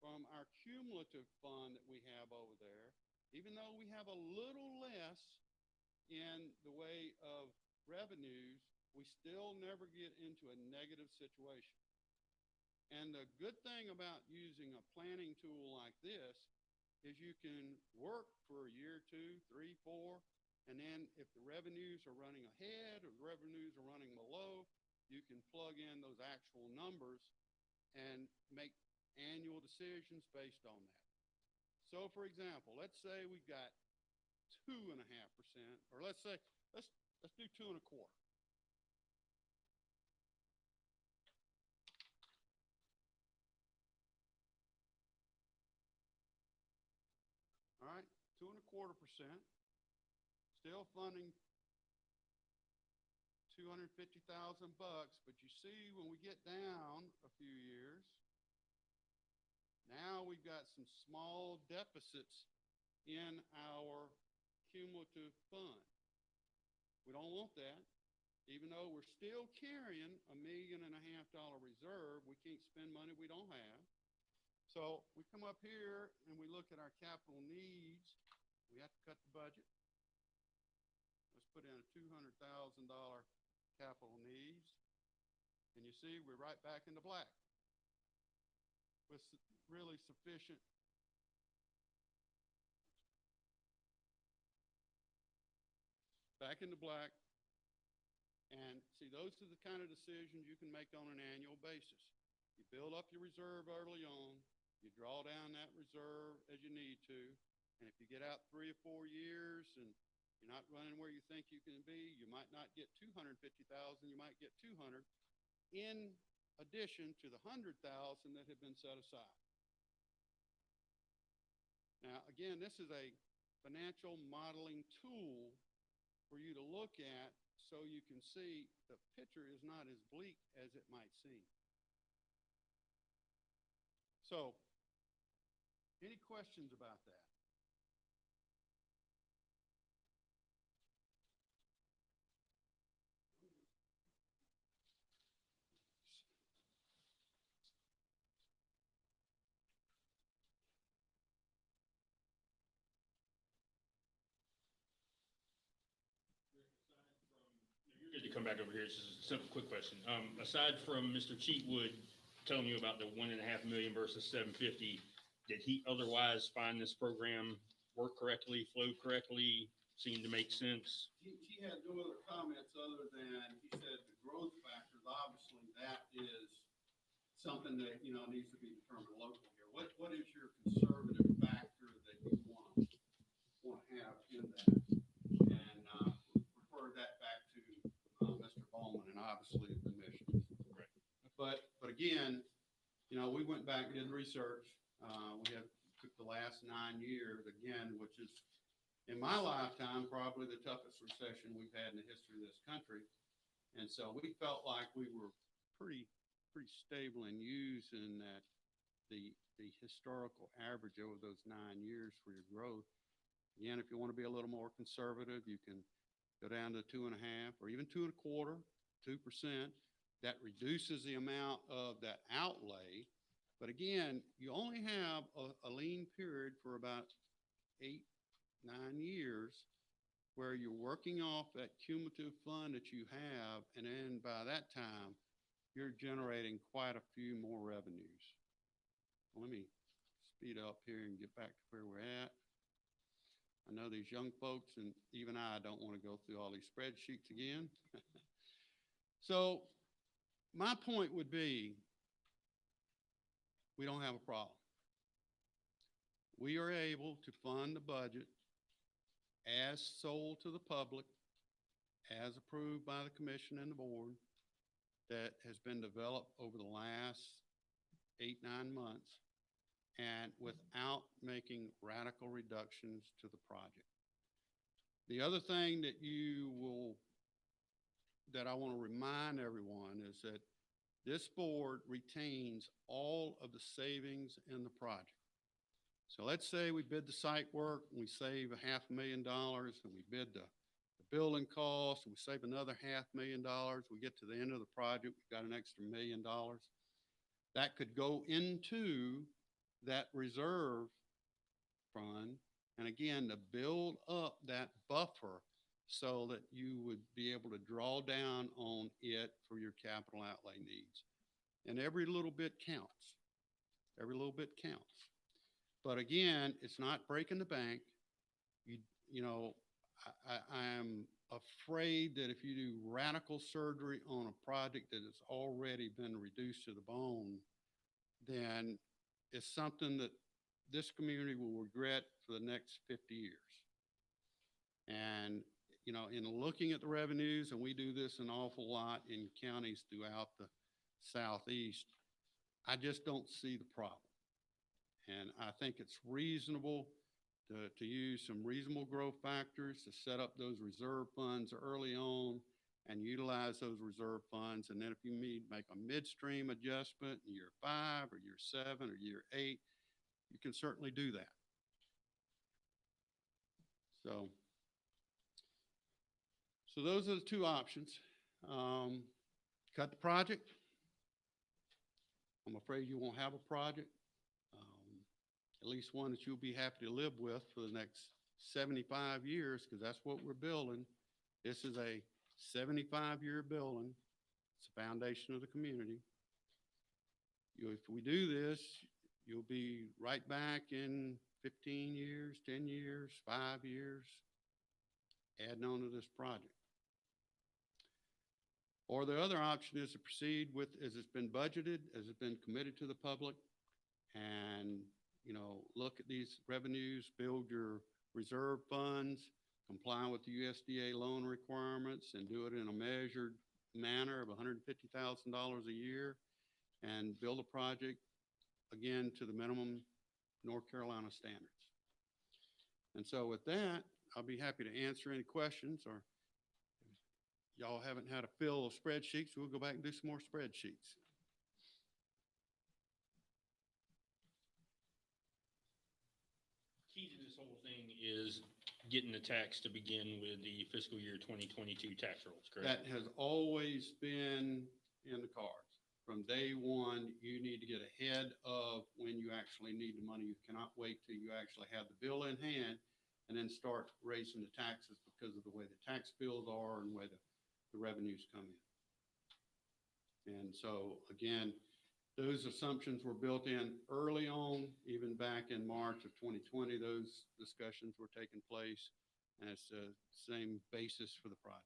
from our cumulative fund that we have over there, even though we have a little less in the way of revenues, we still never get into a negative situation. And the good thing about using a planning tool like this is you can work for a year, 2, 3, 4, and then if the revenues are running ahead or the revenues are running below, you can plug in those actual numbers and make annual decisions based on that. So for example, let's say we've got 2.5%, or let's do 2.25. All right, 2.25%, still funding $250,000, but you see when we get down a few years, now we've got some small deficits in our cumulative fund. We don't want that. Even though we're still carrying $1.5 million reserve, we can't spend money we don't have. So we come up here and we look at our capital needs. We have to cut the budget. Let's put in a $200,000 capital needs. And you see, we're right back in the black with really sufficient back in the black. And see, those are the kind of decisions you can make on an annual basis. You build up your reserve early on, you draw down that reserve as you need to, and if you get out 3 or 4 years and you're not running where you think you can be, you might not get 250,000, you might get 200, in addition to the 100,000 that have been set aside. Now, again, this is a financial modeling tool for you to look at so you can see the picture is not as bleak as it might seem. So, any questions about that? You're good to come back over here. It's just a simple, quick question. Aside from Mr. Cheatwood telling you about the 1.5 million versus 750, did he otherwise find this program work correctly, flow correctly, seem to make sense? He had no other comments other than he said the growth factors, obviously that is something that, needs to be determined locally here. What is your conservative factor that you want to have in that? And refer that back to Mr. Bowman and obviously the commission. Right. But again, we went back and did research. We took the last 9 years again, which is in my lifetime probably the toughest recession we've had in the history of this country. And so we felt like we were pretty stable in using that the historical average over those 9 years for your growth. Again, if you want to be a little more conservative, you can go down to 2.5 or even 2.25, 2%. That reduces the amount of that outlay. But again, you only have a lean period for about 8, 9 years where you're working off that cumulative fund that you have. And then by that time, you're generating quite a few more revenues. Let me speed up here and get back to where we're at. I know these young folks and even I don't want to go through all these spreadsheets again. So my point would be, we don't have a problem. We are able to fund the budget as sold to the public, as approved by the commission and the board, that has been developed over the last 8, 9 months, and without making radical reductions to the project. The other thing that I want to remind everyone is that this board retains all of the savings in the project. So let's say we bid the site work and we save $500,000 and we bid the building costs and we save another $500,000. We get to the end of the project, we've got an extra $1 million. That could go into that reserve fund. And again, to build up that buffer so that you would be able to draw down on it for your capital outlay needs. And every little bit counts. Every little bit counts. But again, it's not breaking the bank. You know, I'm afraid that if you do radical surgery on a project that has already been reduced to the bone, then it's something that this community will regret for the next 50 years. And, you know, in looking at the revenues, and we do this an awful lot in counties throughout the Southeast, I just don't see the problem. And I think it's reasonable to use some reasonable growth factors to set up those reserve funds early on and utilize those reserve funds. And then if you make a midstream adjustment in year 5 or year 7 or year 8, you can certainly do that. So those are the two options. Cut the project. I'm afraid you won't have a project. At least one that you'll be happy to live with for the next 75 years, because that's what we're building. This is a 75-year building. It's the foundation of the community. If we do this, you'll be right back in 15 years, 10 years, 5 years, adding on to this project. Or the other option is to proceed with, as it's been budgeted, as it's been committed to the public, and look at these revenues, build your reserve funds, comply with the USDA loan requirements, and do it in a measured manner of $150,000 a year, and build a project, again, to the minimum North Carolina standards. And so with that, I'll be happy to answer any questions, or if y'all haven't had a fill of spreadsheets, we'll go back and do some more spreadsheets. Key to this whole thing is getting the tax to begin with the fiscal year 2022 tax rolls, correct? That has always been in the cards. From day one, you need to get ahead of when you actually need the money. You cannot wait till you actually have the bill in hand and then start raising the taxes because of the way the tax bills are and the way the revenues come in. And so, again, those assumptions were built in early on, even back in March of 2020. Those discussions were taking place, and it's the same basis for the project.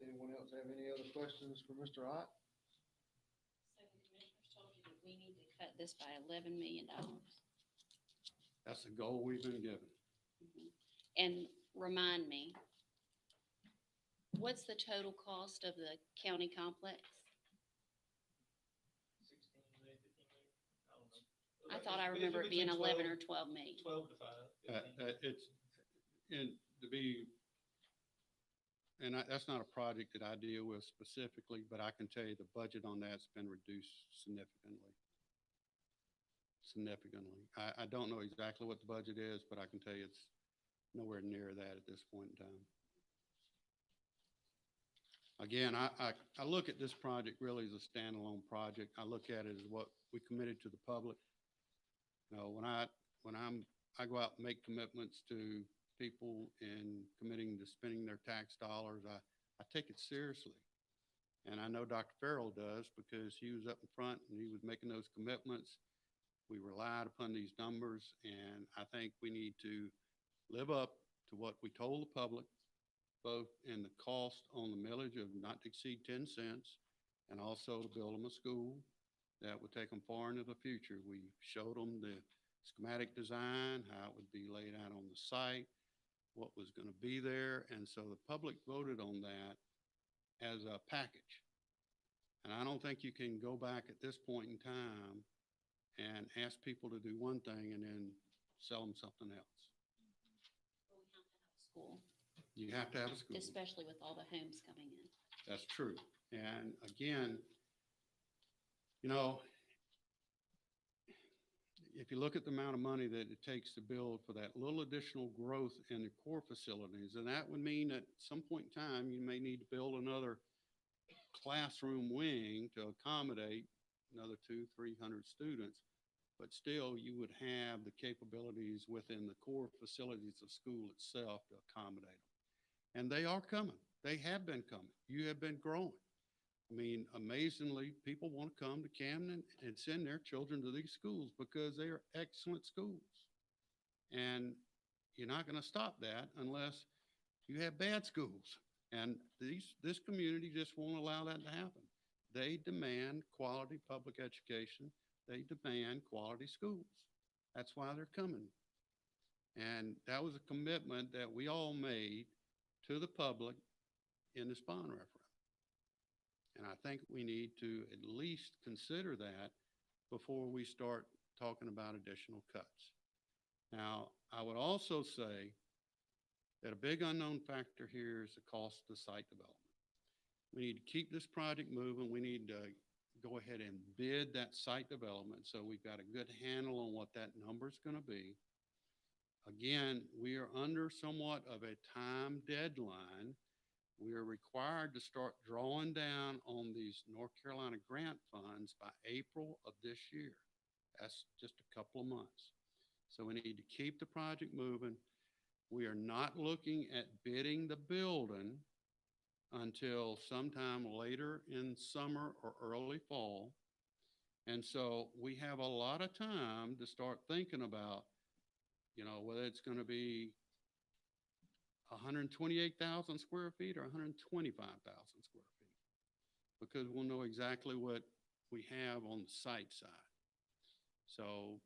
Anyone else have any other questions for Mr. Ott? So the commissioners told you that we need to cut this by $11 million. That's the goal we've been given. And remind me, what's the total cost of the county complex? 16 million, 15 million, I don't know. I thought I remember it being 11 or 12 million. 12 to 5. 15. It's, and to be, and that's not a project that I deal with specifically, but I can tell you the budget on that's been reduced significantly. Significantly. I don't know exactly what the budget is, but I can tell you it's nowhere near that at this point in time. Again, I look at this project really as a standalone project. I look at it as what we committed to the public. You know, when I go out and make commitments to people in committing to spending their tax dollars, I take it seriously. And I know Dr. Farrell does, because he was up in front and he was making those commitments. We relied upon these numbers, and I think we need to live up to what we told the public, both in the cost on the millage of not to exceed 10 cents, and also to build them a school that would take them far into the future. We showed them the schematic design, how it would be laid out on the site, what was going to be there. And so the public voted on that as a package. And I don't think you can go back at this point in time and ask people to do one thing and then sell them something else. School, You have to have a school. especially with all the homes coming in. That's true. And again, you know, if you look at the amount of money that it takes to build for that little additional growth in the core facilities, and that would mean at some point in time, you may need to build another classroom wing to accommodate another 200-300 students, but still you would have the capabilities within the core facilities of school itself to accommodate them. And they are coming. They have been coming. You have been growing. I mean, amazingly, people want to come to Camden and send their children to these schools because they are excellent schools. And you're not going to stop that unless you have bad schools. And this community just won't allow that to happen. They demand quality public education. They demand quality schools. That's why they're coming. And that was a commitment that we all made to the public in this bond referendum. And I think we need to at least consider that before we start talking about additional cuts. Now, I would also say that a big unknown factor here is the cost of site development. We need to keep this project moving. We need to go ahead and bid that site development so we've got a good handle on what that number is going to be. Again, we are under somewhat of a time deadline. We are required to start drawing down on these North Carolina grant funds by April of this year. That's just a couple of months. So we need to keep the project moving. We are not looking at bidding the building until sometime later in summer or early fall. And so we have a lot of time to start thinking about, whether it's going to be 128,000 square feet or 125,000 square feet, because we'll know exactly what we have on the site side. So,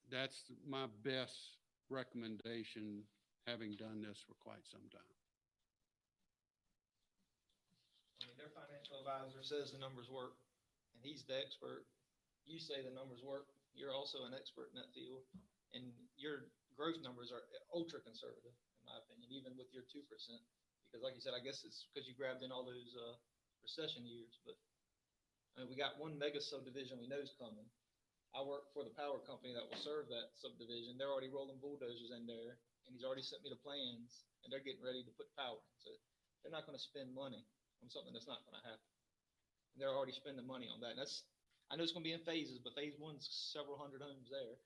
that's my best recommendation, having done this for quite some time. I mean, their financial advisor says the numbers work, and he's the expert. You say the numbers work. You're also an expert in that field, and your growth numbers are ultra conservative, in my opinion, even with your 2%. Because, like you said, I guess it's because you grabbed in all those recession years. But I mean, we got one mega subdivision we know is coming. I work for the power company that will serve that subdivision. They're already rolling bulldozers in there, and he's already sent me the plans, and they're getting ready to put power in. So they're not going to spend money on something that's not going to happen. And they're already spending money on that. And I know it's going to be in phases, but phase one's several hundred homes there.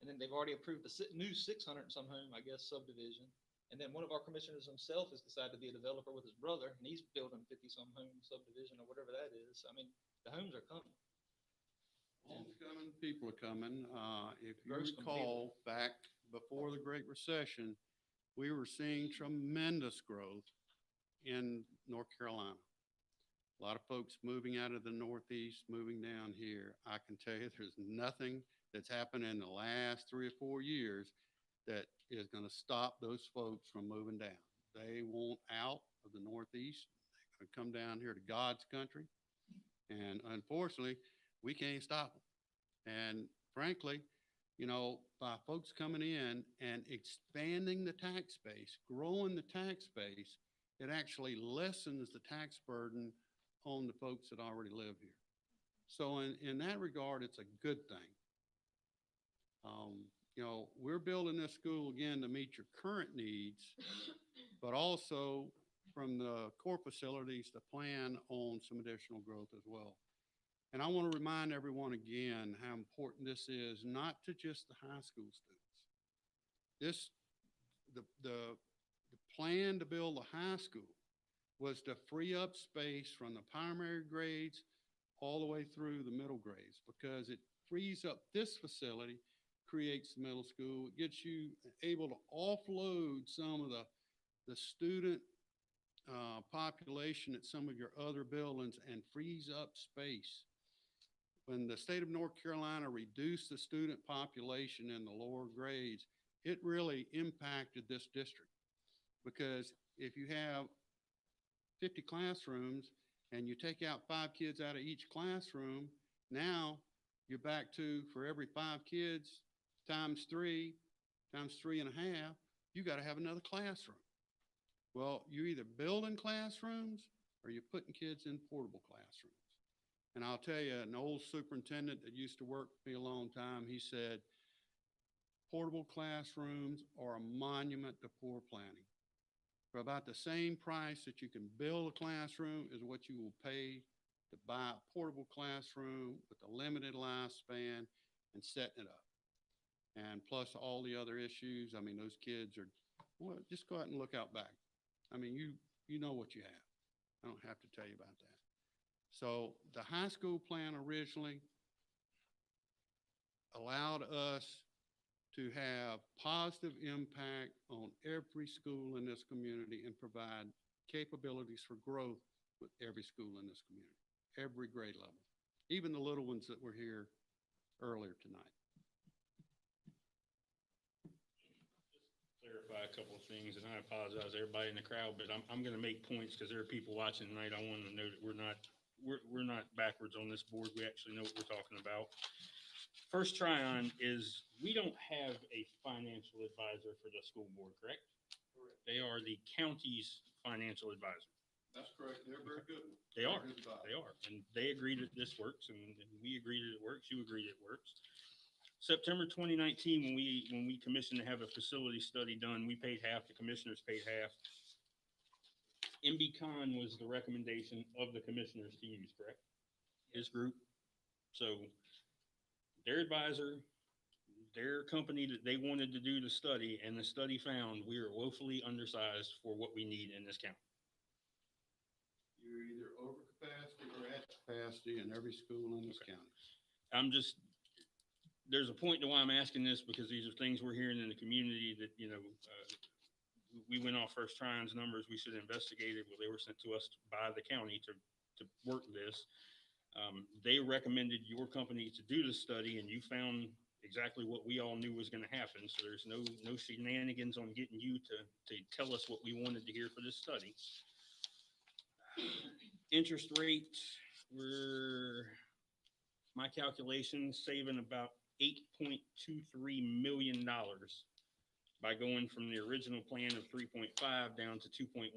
And then they've already approved the new 600 and some home, I guess, subdivision. And then one of our commissioners himself has decided to be a developer with his brother, and he's building 50-some home subdivision or whatever that is. I mean, the homes are coming. Homes coming, people are coming. If you Growth's gonna be recall, back before the Great Recession, we were seeing tremendous growth in North Carolina. A lot of folks moving out of the Northeast, moving down here. I can tell you there's nothing that's happened in the last 3 or 4 years that is going to stop those folks from moving down. They want out of the Northeast. They're going to come down here to God's country. And unfortunately, we can't stop them. And frankly, by folks coming in and expanding the tax base, growing the tax base, it actually lessens the tax burden on the folks that already live here. So in that regard, it's a good thing. We're building this school again to meet your current needs, but also from the core facilities to plan on some additional growth as well. And I want to remind everyone again how important this is, not to just the high school students. The plan to build the high school was to free up space from the primary grades all the way through the middle grades, because it frees up this facility, creates the middle school. It gets you able to offload some of the student population at some of your other buildings and frees up space. When the state of North Carolina reduced the student population in the lower grades, it really impacted this district, because if you have 50 classrooms and you take out 5 kids out of each classroom, now you're back to, for every 5 kids times 3 and a half, you got to have another classroom. Well, you're either building classrooms or you're putting kids in portable classrooms. And I'll tell you, an old superintendent that used to work for me a long time, he said, portable classrooms are a monument to poor planning. For about the same price that you can build a classroom is what you will pay to buy a portable classroom with a limited lifespan and setting it up. And plus all the other issues, I mean, those kids are, well, just go out and look out back. I mean, you know what you have. I don't have to tell you about that. So the high school plan originally allowed us to have positive impact on every school in this community and provide capabilities for growth with every school in this community, every grade level, even the little ones that were here earlier tonight. Clarify a couple of things, and I apologize to everybody in the crowd, but I'm going to make points because there are people watching tonight. I want to know that we're not backwards on this board. We actually know what we're talking about. First try-on is, we don't have a financial advisor for the school board, correct? Correct. They are the county's financial advisor. That's correct. They're very good. They are, they are, and they agree that this works, and we agree that it works, you agree that it works. September 2019, when we commissioned to have a facility study done, we paid half, the commissioners paid half. MB-Con was the recommendation of the commissioners to use, correct? His group. So their advisor, their company that they wanted to do the study, and the study found we are woefully undersized for what we need in this county. You're either over capacity or at capacity in every school in this county. There's a point to why I'm asking this, because these are things we're hearing in the community that, we went off first trying's numbers, we should investigate it. Well, they were sent to us by the county to work this. They recommended your company to do the study, and you found exactly what we all knew was going to happen. So there's no shenanigans on getting you to tell us what we wanted to hear for this study. Interest rate, my calculations, saving about $8.23 million by going from the original plan of 3.5 down to 2.12%.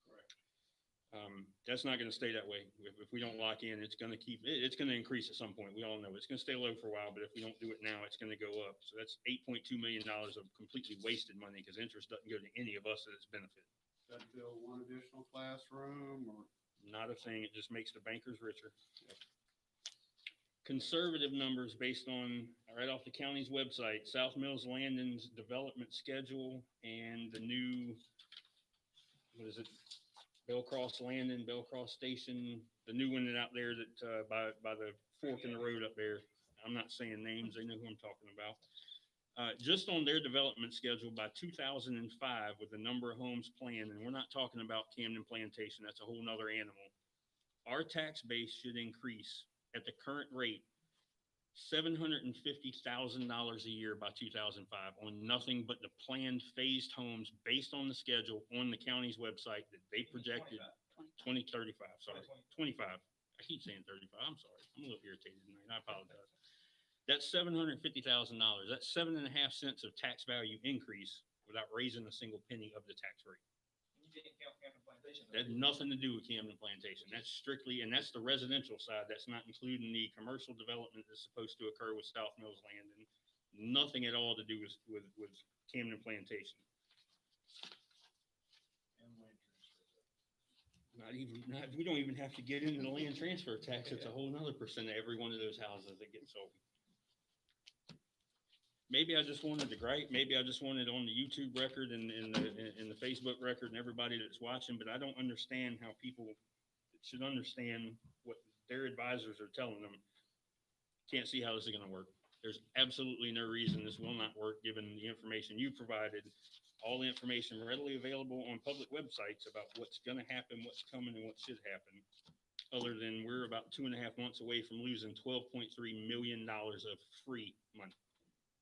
Correct. That's not going to stay that way. If we don't lock in, it's going to increase at some point. We all know it's going to stay low for a while, but if we don't do it now, it's going to go up. So that's $8.2 million of completely wasted money, because interest doesn't go to any of us at its benefit. That build one additional classroom or? Not a thing. It just makes the bankers richer. Conservative numbers based on, right off the county's website, South Mills Landing's development schedule and the new, what is it? Bellcross Landing, Bellcross Station, the new one out there that, by the fork in the road up there. I'm not saying names. They know who I'm talking about. Just on their development schedule by 2005, with the number of homes planned, and we're not talking about Camden Plantation, that's a whole nother animal. Our tax base should increase at the current rate, $750,000 a year by 2005 on nothing but the planned phased homes based on the schedule on the county's website that they projected. 2035, sorry, 25. I keep saying 35. I'm sorry. I'm a little irritated tonight. I apologize. That's $750,000. That's 7.5 cents of tax value increase without raising a single penny of the tax rate. You didn't count Camden Plantation. That had nothing to do with Camden Plantation. That's strictly, and that's the residential side. That's not including the commercial development that's supposed to occur with South Mills Landing. Nothing at all to do with Camden Plantation. We don't even have to get into the land transfer tax. It's a whole nother percent of every one of those houses that get sold. Maybe I just wanted to gripe. Maybe I just wanted on the YouTube record and the Facebook record and everybody that's watching, but I don't understand how people should understand what their advisors are telling them. Can't see how this is going to work. There's absolutely no reason this will not work, given the information you provided, all the information readily available on public websites about what's going to happen, what's coming, and what should happen. Other than we're about 2.5 months away from losing $12.3 million of free money.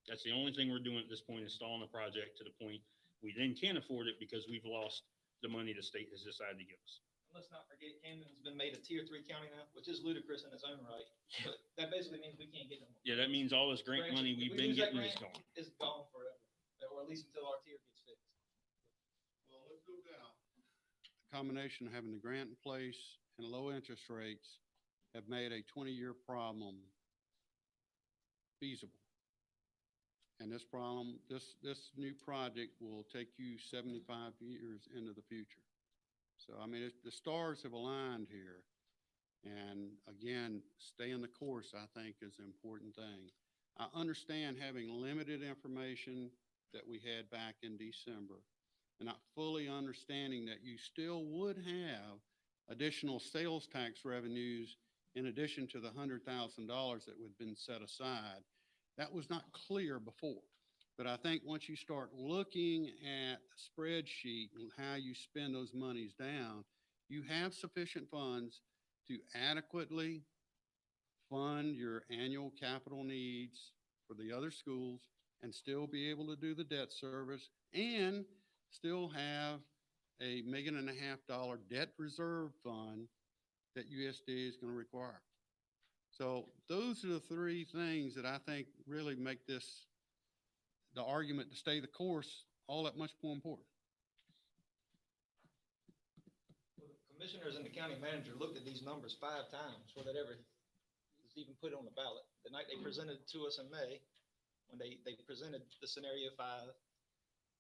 That's the only thing we're doing at this point, is stalling the project to the point we then can't afford it because we've lost the money the state has decided to give us. Let's not forget, Camden's been made a tier 3 county now, which is ludicrous in its own right. But that basically means we can't get no more. Yeah, that means all this grant money we've been getting is gone. It's gone forever, or at least until our tier gets fixed. Well, let's go down. The combination of having the grant in place and low interest rates have made a 20-year problem feasible. And this problem, this new project will take you 75 years into the future. So, I mean, the stars have aligned here. And again, staying the course, I think, is an important thing. I understand having limited information that we had back in December, and not fully understanding that you still would have additional sales tax revenues in addition to the $100,000 that would have been set aside. That was not clear before. But I think once you start looking at the spreadsheet and how you spend those monies down, you have sufficient funds to adequately fund your annual capital needs for the other schools and still be able to do the debt service and still have a $1.5 million debt reserve fund that USD is going to require. So those are the three things that I think really make this, the argument to stay the course, all that much more important. Well, the commissioners and the county manager looked at these numbers 5 times before that ever was even put on the ballot. The night they presented it to us in May, when they presented the scenario 5,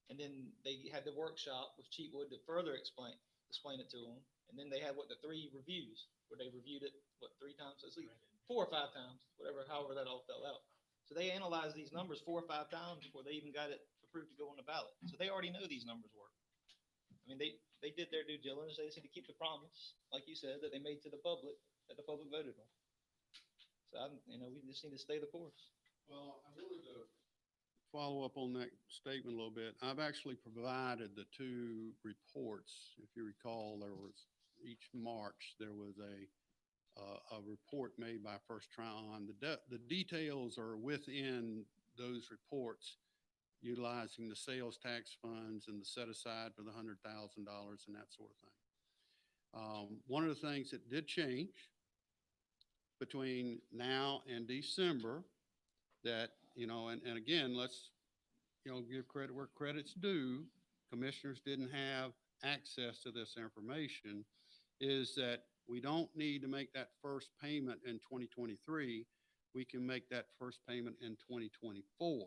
and then they had the workshop with Cheatwood to further explain it to them. And then they had the 3 reviews where they reviewed it, 3 times, at least 4 or 5 times, however that all fell out. So they analyzed these numbers 4 or 5 times before they even got it approved to go on the ballot. So they already know these numbers work. I mean, they did their due diligence. They just need to keep the promise, like you said, that they made to the public, that the public voted on. So we just need to stay the course. Well, I wanted to follow up on that statement a little bit. I've actually provided the 2 reports. If you recall, there was each March, there was a report made by First Tryon. The details are within those reports, utilizing the sales tax funds and the set aside for the $100,000 and that sort of thing. One of the things that did change between now and December that, and again, let's, give credit where credit's due. Commissioners didn't have access to this information, is that we don't need to make that first payment in 2023. We can make that first payment in 2024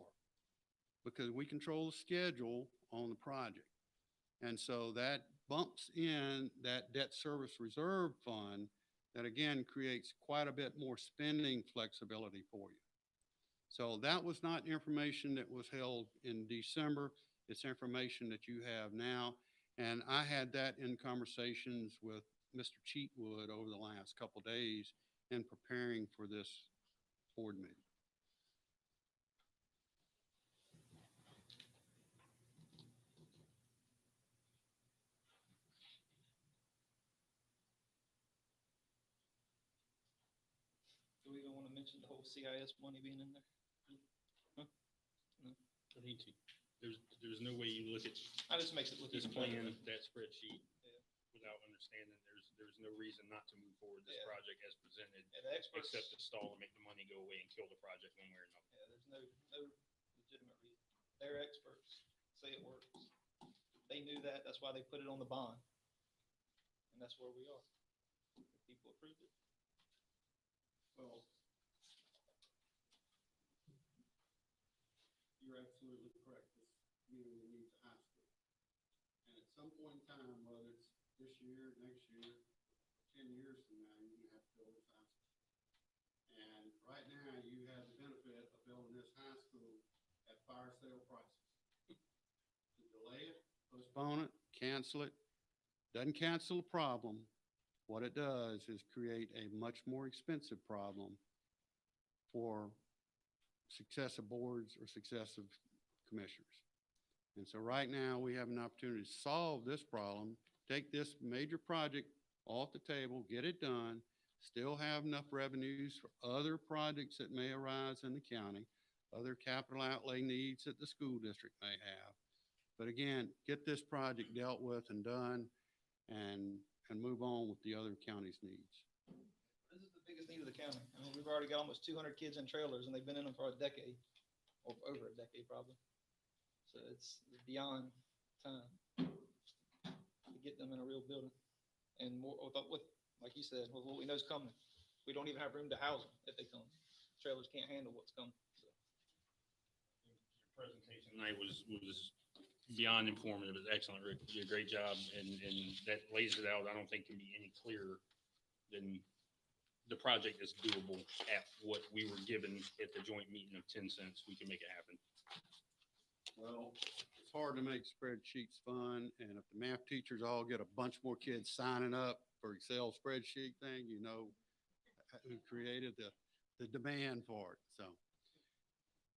because we control the schedule on the project. And so that bumps in that debt service reserve fund that again creates quite a bit more spending flexibility for you. So that was not information that was held in December. It's information that you have now. And I had that in conversations with Mr. Cheatwood over the last couple of days in preparing for this board meeting. Do we even want to mention the whole CIS money being in there? Huh? No. I need to. There's no way you look at That just makes it look this even better. plan, that spreadsheet, Yeah. without understanding there's no reason not to move forward this Yeah. project as presented, Yeah, the experts. except to stall and make the money go away and kill the project one way or another. Yeah, there's no legitimate reason. They're experts, say it works. They knew that, that's why they put it on the bond. And that's where we are. People approved it. Well, you're absolutely correct. This community needs a high school. And at some point in time, whether it's this year, next year, 10 years from now, you're gonna have to build this high school. And right now, you have the benefit of building this high school at fire sale prices. To delay it, postpone it, cancel it, doesn't cancel the problem. What it does is create a much more expensive problem for successive boards or successive commissioners. And so right now, we have an opportunity to solve this problem, take this major project off the table, get it done, still have enough revenues for other projects that may arise in the county, other capital outlay needs that the school district may have. But again, get this project dealt with and done and move on with the other county's needs. This is the biggest need of the county. I mean, we've already got almost 200 kids in trailers and they've been in them for a decade, or over a decade probably. So it's beyond time to get them in a real building. And more with, like you said, with what we know is coming. we don't even have room to house them if they come. Trailers can't handle what's coming. So, Your presentation tonight was beyond informative. It was excellent, Rick. You did a great job, and that lays it out. I don't think can be any clearer than the project is doable at what we were given at the joint meeting of 10 cents. We can make it happen. Well, it's hard to make spreadsheets fun, and if the math teachers all get a bunch more kids signing up for Excel spreadsheet thing, you know who created the demand for it, so.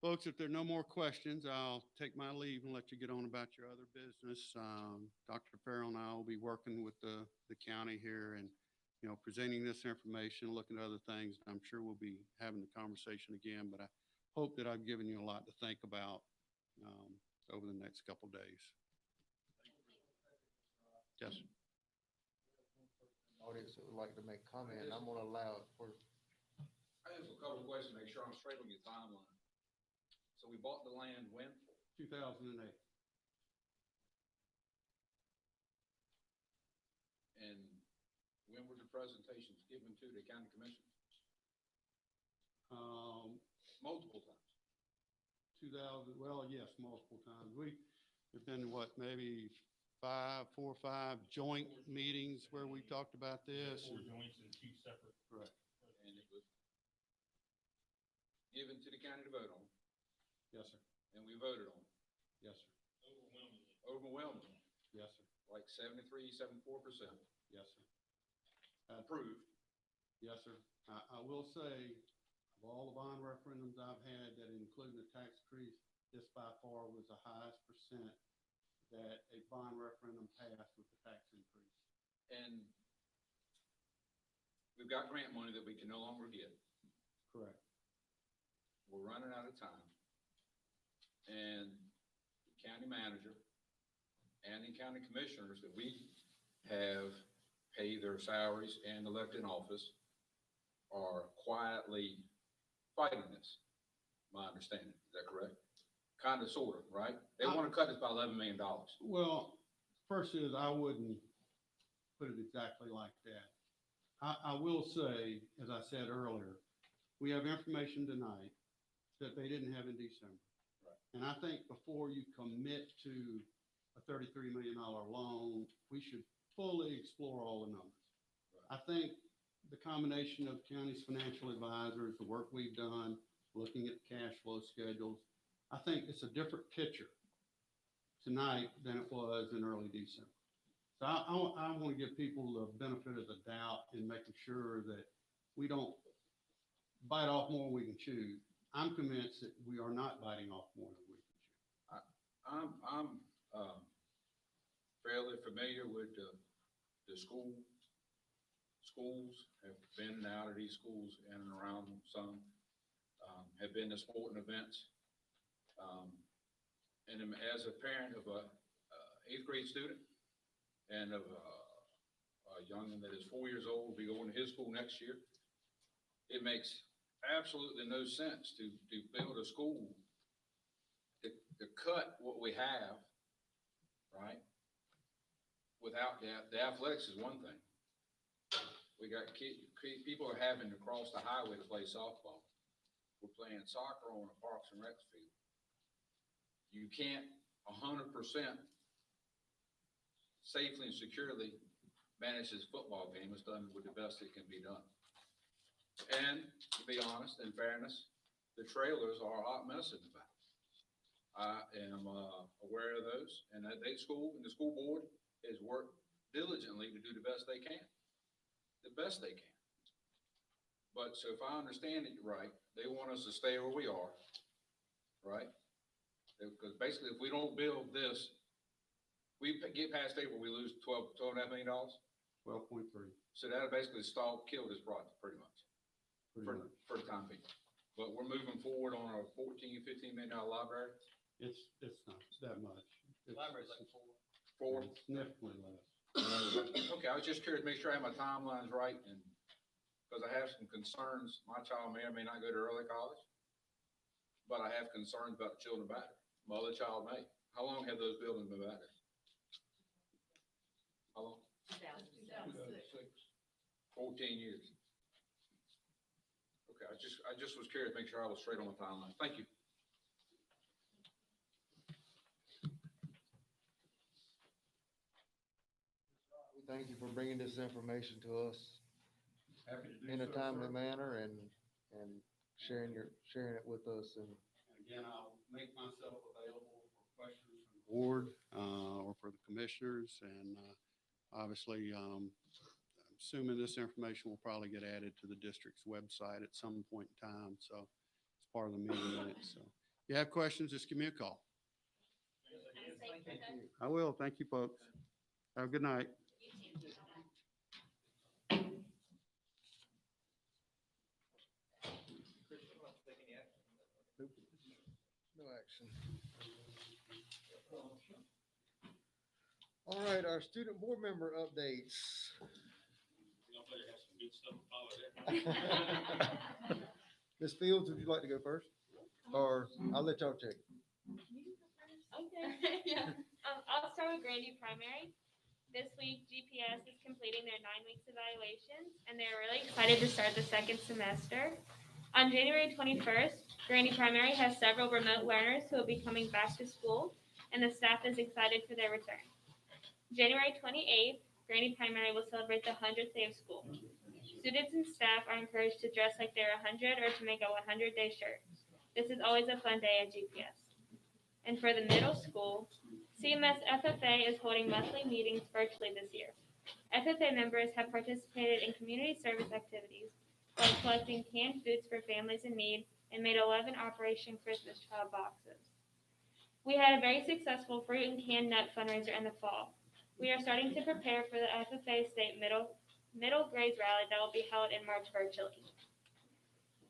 Folks, if there are no more questions, I'll take my leave and let you get on about your other business. Dr. Farrell and I will be working with the county here and, you know, presenting this information, looking at other things. I'm sure we'll be having the conversation again, but I hope that I've given you a lot to think about over the next couple days. Yes. Sir. Audience that would like to make comment, I'm gonna allow it for, I have a couple of questions, to make sure I'm straight on your timeline. So we bought the land when? 2008. And when were the presentations given to the county commission? Multiple times. 2000, well, yes, multiple times. We have been, what, maybe 4 or 5 joint meetings where we talked about this. 4 joints and 2 separate. Correct. And it was given to the county to vote on, Yes, sir. and we voted on it Yes, sir. overwhelmingly, Yes, sir. like 73, 74% Yes, sir. approved. Yes, sir. I will say, of all the bond referendums I've had that included the tax increase, this by far was the highest percent that a bond referendum passed with the tax increase. And we've got grant money that we can no longer get. Correct. We're running out of time. And the county manager and the county commissioners that we have paid their salaries and elected in office are quietly fighting this, my understanding. Is that correct? Kind of, sort of, right? They want to cut this by $11 million. Well, first is I wouldn't put it exactly like that. I will say, as I said earlier, we have information tonight that they didn't have in December. Right. And I think before you commit to a $33 million loan, we should fully explore all the numbers. Right. I think the combination of county's financial advisors, the work we've done, looking at cash flow schedules, I think it's a different picture tonight than it was in early December. So I want to give people the benefit of the doubt in making sure that we don't bite off more than we can chew. I'm convinced that we are not biting off more than we can chew. I'm fairly familiar with the schools, have been out of these schools in and around them some, have been to sporting events. And as a parent of a 8th grade student and of a youngin' that is 4 years old, will be going to his school next year, it makes absolutely no sense to build a school to cut what we have, right? Without the athletics is one thing. We got people are having to cross the highway to play softball. We're playing soccer on a Parks and Rec field. You can't 100% safely and securely manage this football game. It's done with the best it can be done. And to be honest, in fairness, the trailers are a hot mess in the back. I am aware of those, and that the school board has worked diligently to do the best they can. But so if I understand it right, they want us to stay where we are, right? Because basically, if we don't build this, we get past April, we lose $12.5 million. 12.3, So that'll basically kill this project pretty much. pretty much. For the time being. But we're moving forward on our $14, $15 million library. It's not that much. Library's like 4. It's significantly less. Okay, I was just curious to make sure I have my timelines right, and because I have some concerns. My child may or may not go to early college, but I have concerns about the children back there. My other child may. How long have those buildings been back there? How long? 14 years. I just was curious, to make sure I was straight on the timeline. Thank you. We thank you for bringing this information to us Happy to do in a so, timely sir. manner and sharing it with us. And Again, I'll make myself available for questions from the Board, or for the commissioners, and, obviously, assuming this information will probably get added to the district's website at some point in time, so it's part of the meeting minutes, so. If you have questions, just give me a call. thank you. I will. Thank you, folks. Have a good night. No action. All right, our student board member updates. Y'all better have some good stuff to follow that. Ms. Fields, would you like to go first? Or I'll let y'all check. Okay, yeah. I'll start with Grandy Primary. This week, GPS is completing their 9 weeks evaluations, and they're really excited to start the second semester. On January 21st, Grandy Primary has several remote learners who will be coming back to school, and the staff is excited for their return. January 28th, Grandy Primary will celebrate the 100th day of school. Students and staff are encouraged to dress like they're 100 or to make a 100-day shirt. This is always a fun day at GPS. And for the middle school, CMS FFA is holding monthly meetings virtually this year. FFA members have participated in community service activities like collecting canned foods for families in need and made 11 Operation Christmas Child boxes. We had a very successful fruit and canned nut fundraiser in the fall. We are starting to prepare for the FFA state middle grades rally that will be held in March virtually.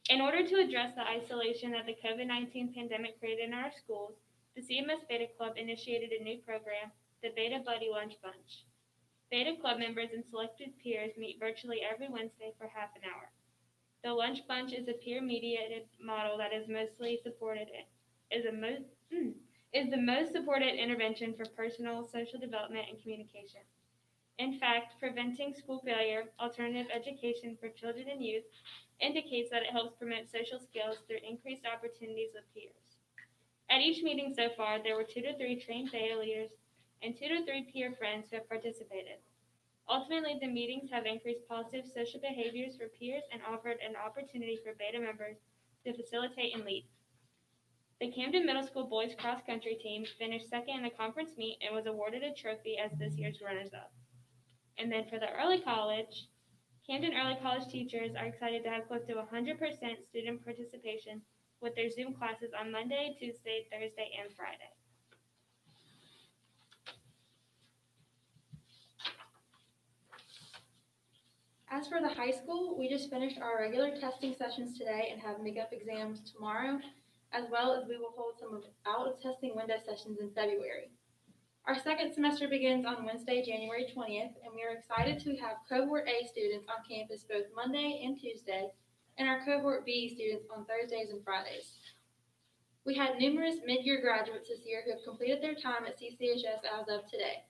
In order to address the isolation that the COVID-19 pandemic created in our schools, the CMS Beta Club initiated a new program, the Beta Buddy Lunch Bunch. Beta Club members and selected peers meet virtually every Wednesday for half an hour. The Lunch Bunch is a peer-mediated model that is the most supported intervention for personal, social development, and communication. In fact, preventing school failure, alternative education for children and youth, indicates that it helps promote social skills through increased opportunities with peers. At each meeting so far, there were 2 to 3 trained Beta leaders and 2 to 3 peer friends who have participated. Ultimately, the meetings have increased positive social behaviors for peers and offered an opportunity for Beta members to facilitate and lead. The Camden Middle School boys cross country team finished second in the conference meet and was awarded a trophy as this year's runners-up. And then for the early college, Camden Early College teachers are excited to have close to 100% student participation with their Zoom classes on Monday, Tuesday, Thursday, and Friday. As for the high school, we just finished our regular testing sessions today and have makeup exams tomorrow, as well as we will hold some out of testing window sessions in February. Our second semester begins on Wednesday, January 20th, and we are excited to have Cohort A students on campus both Monday and Tuesday, and our Cohort B students on Thursdays and Fridays. We had numerous mid-year graduates this year who have completed their time at CCHS as of today.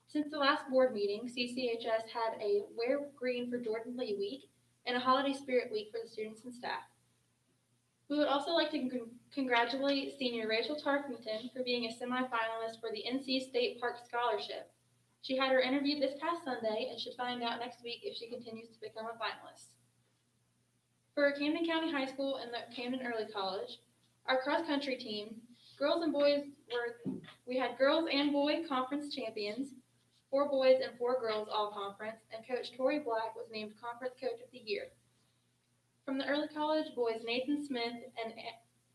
Since the last board meeting, CCHS had a Wear Green for Jordan Lee week and a Holiday Spirit week for the students and staff. We would also like to congratulate senior Rachel Tarkington for being a semifinalist for the NC State Park Scholarship. She had her interview this past Sunday and should find out next week if she continues to become a finalist. For Camden County High School and the Camden Early College, our cross-country team, we had girls and boy conference champions, 4 boys and 4 girls all conference, and Coach Tori Black was named Conference Coach of the Year. From the early college, boys Nathan Smith and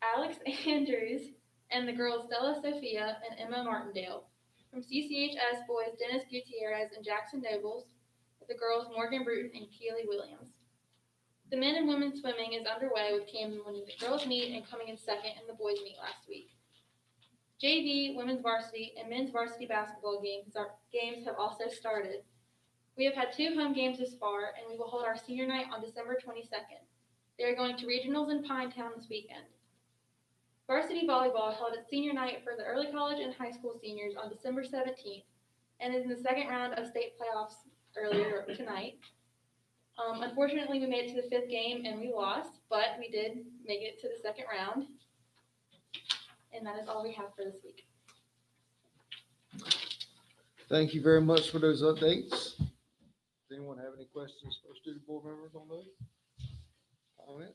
Alex Andrews, and the girls Stella Sophia and Emma Martindale. From CCHS, boys Dennis Gutierrez and Jackson Nobles, with the girls Morgan Bruton and Keely Williams. The men and women's swimming is underway with Camden winning the girls' meet and coming in second in the boys' meet last week. JV, women's varsity, and men's varsity basketball games have also started. We have had 2 home games this far, and we will hold our senior night on December 22nd. They are going to regionals in Pinetown this weekend. Varsity volleyball held its senior night for the early college and high school seniors on December 17th, and is in the second round of state playoffs earlier tonight. Unfortunately, we made it to the 5th game and we lost, but we did make it to the 2nd round. And that is all we have for this week. Thank you very much for those updates. Does anyone have any questions for student board members on those? Comments?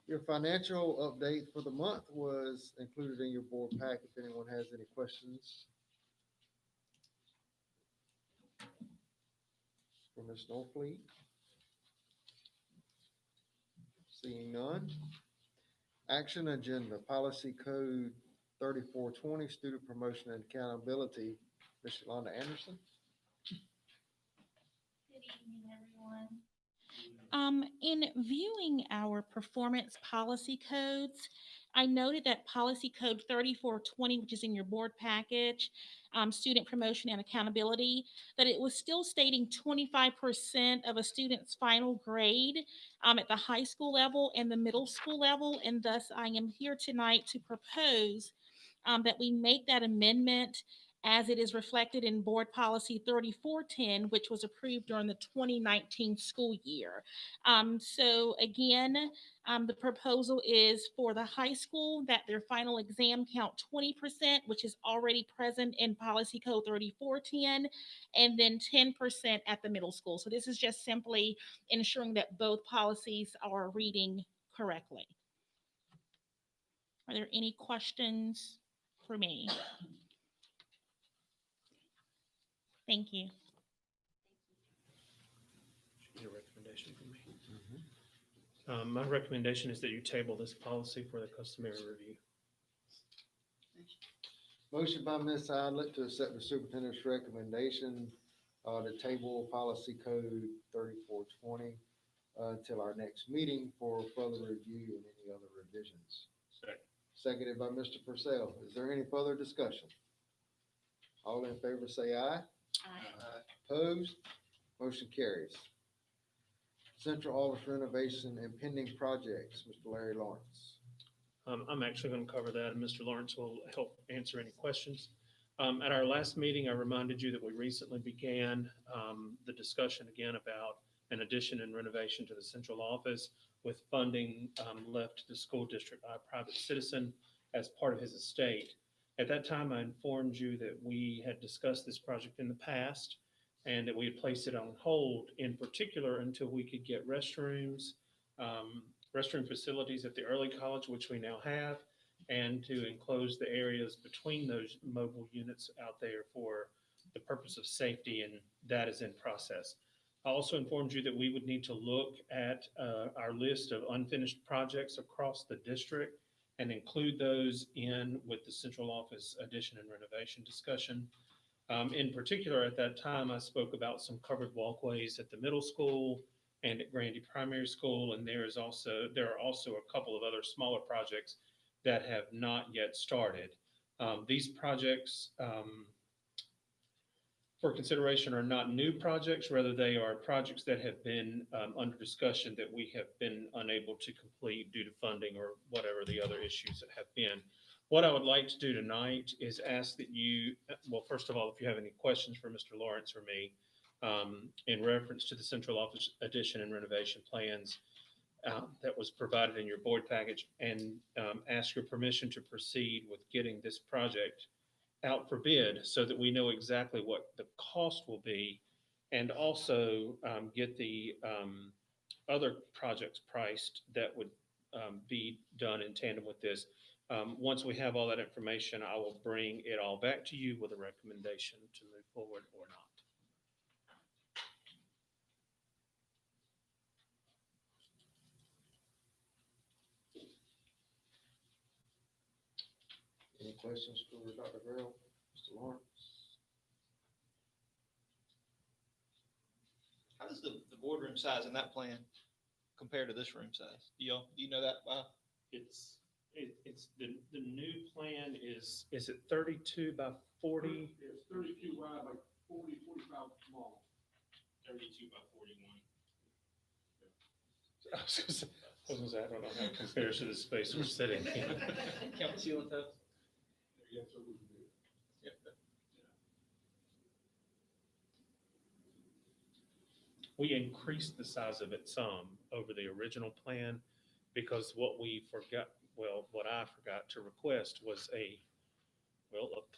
Your financial update for the month was included in your board pack. If anyone has any questions for Ms. Norfleet? Seeing none. Action agenda, policy code 3420, student promotion and accountability. Ms. Yolanda Anderson? Good evening, everyone. In viewing our performance policy codes, I noted that policy code 3420, which is in your board package, student promotion and accountability, that it was still stating 25% of a student's final grade at the high school level and the middle school level. And thus I am here tonight to propose that we make that amendment as it is reflected in Board Policy 3410, which was approved during the 2019 school year. So again, the proposal is for the high school that their final exam count 20%, which is already present in Policy Code 3410, and then 10% at the middle school. So this is just simply ensuring that both policies are reading correctly. Are there any questions for me? Thank you. Need a recommendation from me? My recommendation is that you table this policy for the customary review. Motion by Ms. Idlet to accept the superintendent's recommendation to table policy code 3420 until our next meeting for further review and any other revisions. Second. Seconded by Mr. Purcell. Is there any further discussion? All in favor say aye. Opposed? Motion carries. Central Office Renovation and pending projects, Mr. Larry Lawrence. I'm actually going to cover that, and Mr. Lawrence will help answer any questions. At our last meeting, I reminded you that we recently began the discussion again about an addition and renovation to the central office with funding left to the school district by a private citizen as part of his estate. At that time, I informed you that we had discussed this project in the past and that we had placed it on hold, in particular until we could get restrooms, restroom facilities at the early college, which we now have, and to enclose the areas between those mobile units out there for the purpose of safety, and that is in process. I also informed you that we would need to look at our list of unfinished projects across the district and include those in with the central office addition and renovation discussion. In particular, at that time, I spoke about some covered walkways at the middle school and at Grandy Primary School, and there are also a couple of other smaller projects that have not yet started. These projects for consideration are not new projects, rather they are projects that have been under discussion that we have been unable to complete due to funding or whatever the other issues that have been. What I would like to do tonight is ask that you, well, first of all, if you have any questions for Mr. Lawrence or me in reference to the central office addition and renovation plans that was provided in your board package, and ask your permission to proceed with getting this project out for bid so that we know exactly what the cost will be, and also get the other projects priced that would be done in tandem with this. Once we have all that information, I will bring it all back to you with a recommendation to move forward or not. Any questions for Dr. Grell, Mr. Lawrence? How does the boardroom size in that plan compare to this room size? Do you know that, Bob? It's the new plan is it 32 by 40? It's 32 wide, like 45 long. 32 by 41. I was gonna say, I don't know how it compares to the space we're sitting in. Count the ceiling tubs? Yes, sir, we can do it. Yep. we increased the size of it some over the original plan because what we forgot, well, what I forgot to request was a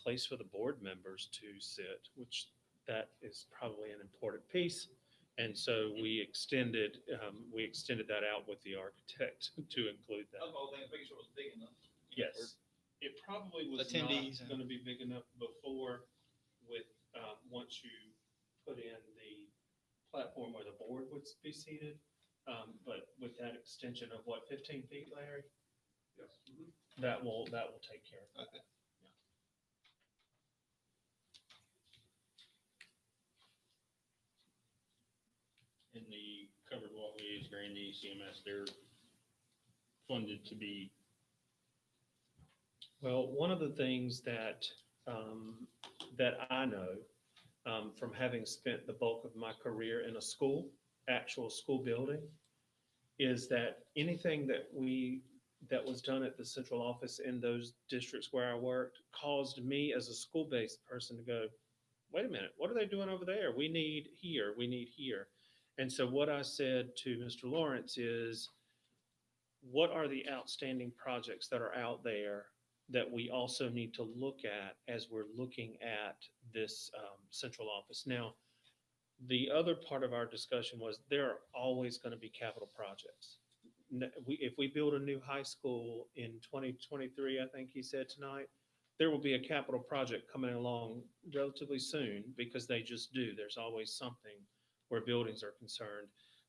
place for the board members to sit, which that is probably an important piece. And so we extended that out with the architect to include that. Yes, it probably was not Attendees and- going to be big enough before with, once you put in the platform where the board would be seated. But with that extension of what, 15 feet, Larry? Yes. That will take care of it. Okay. In the covered walkways, Grandy, CMS, they're funded to be, Well, one of the things that, that I know, from having spent the bulk of my career in a school, actual school building, is that anything that was done at the central office in those districts where I worked caused me as a school-based person to go, wait a minute, what are they doing over there? We need here, we need here. And so what I said to Mr. Lawrence is, what are the outstanding projects that are out there that we also need to look at as we're looking at this central office? Now, the other part of our discussion was there are always going to be capital projects. If we build a new high school in 2023, I think he said tonight, there will be a capital project coming along relatively soon because they just do. There's always something where buildings are concerned.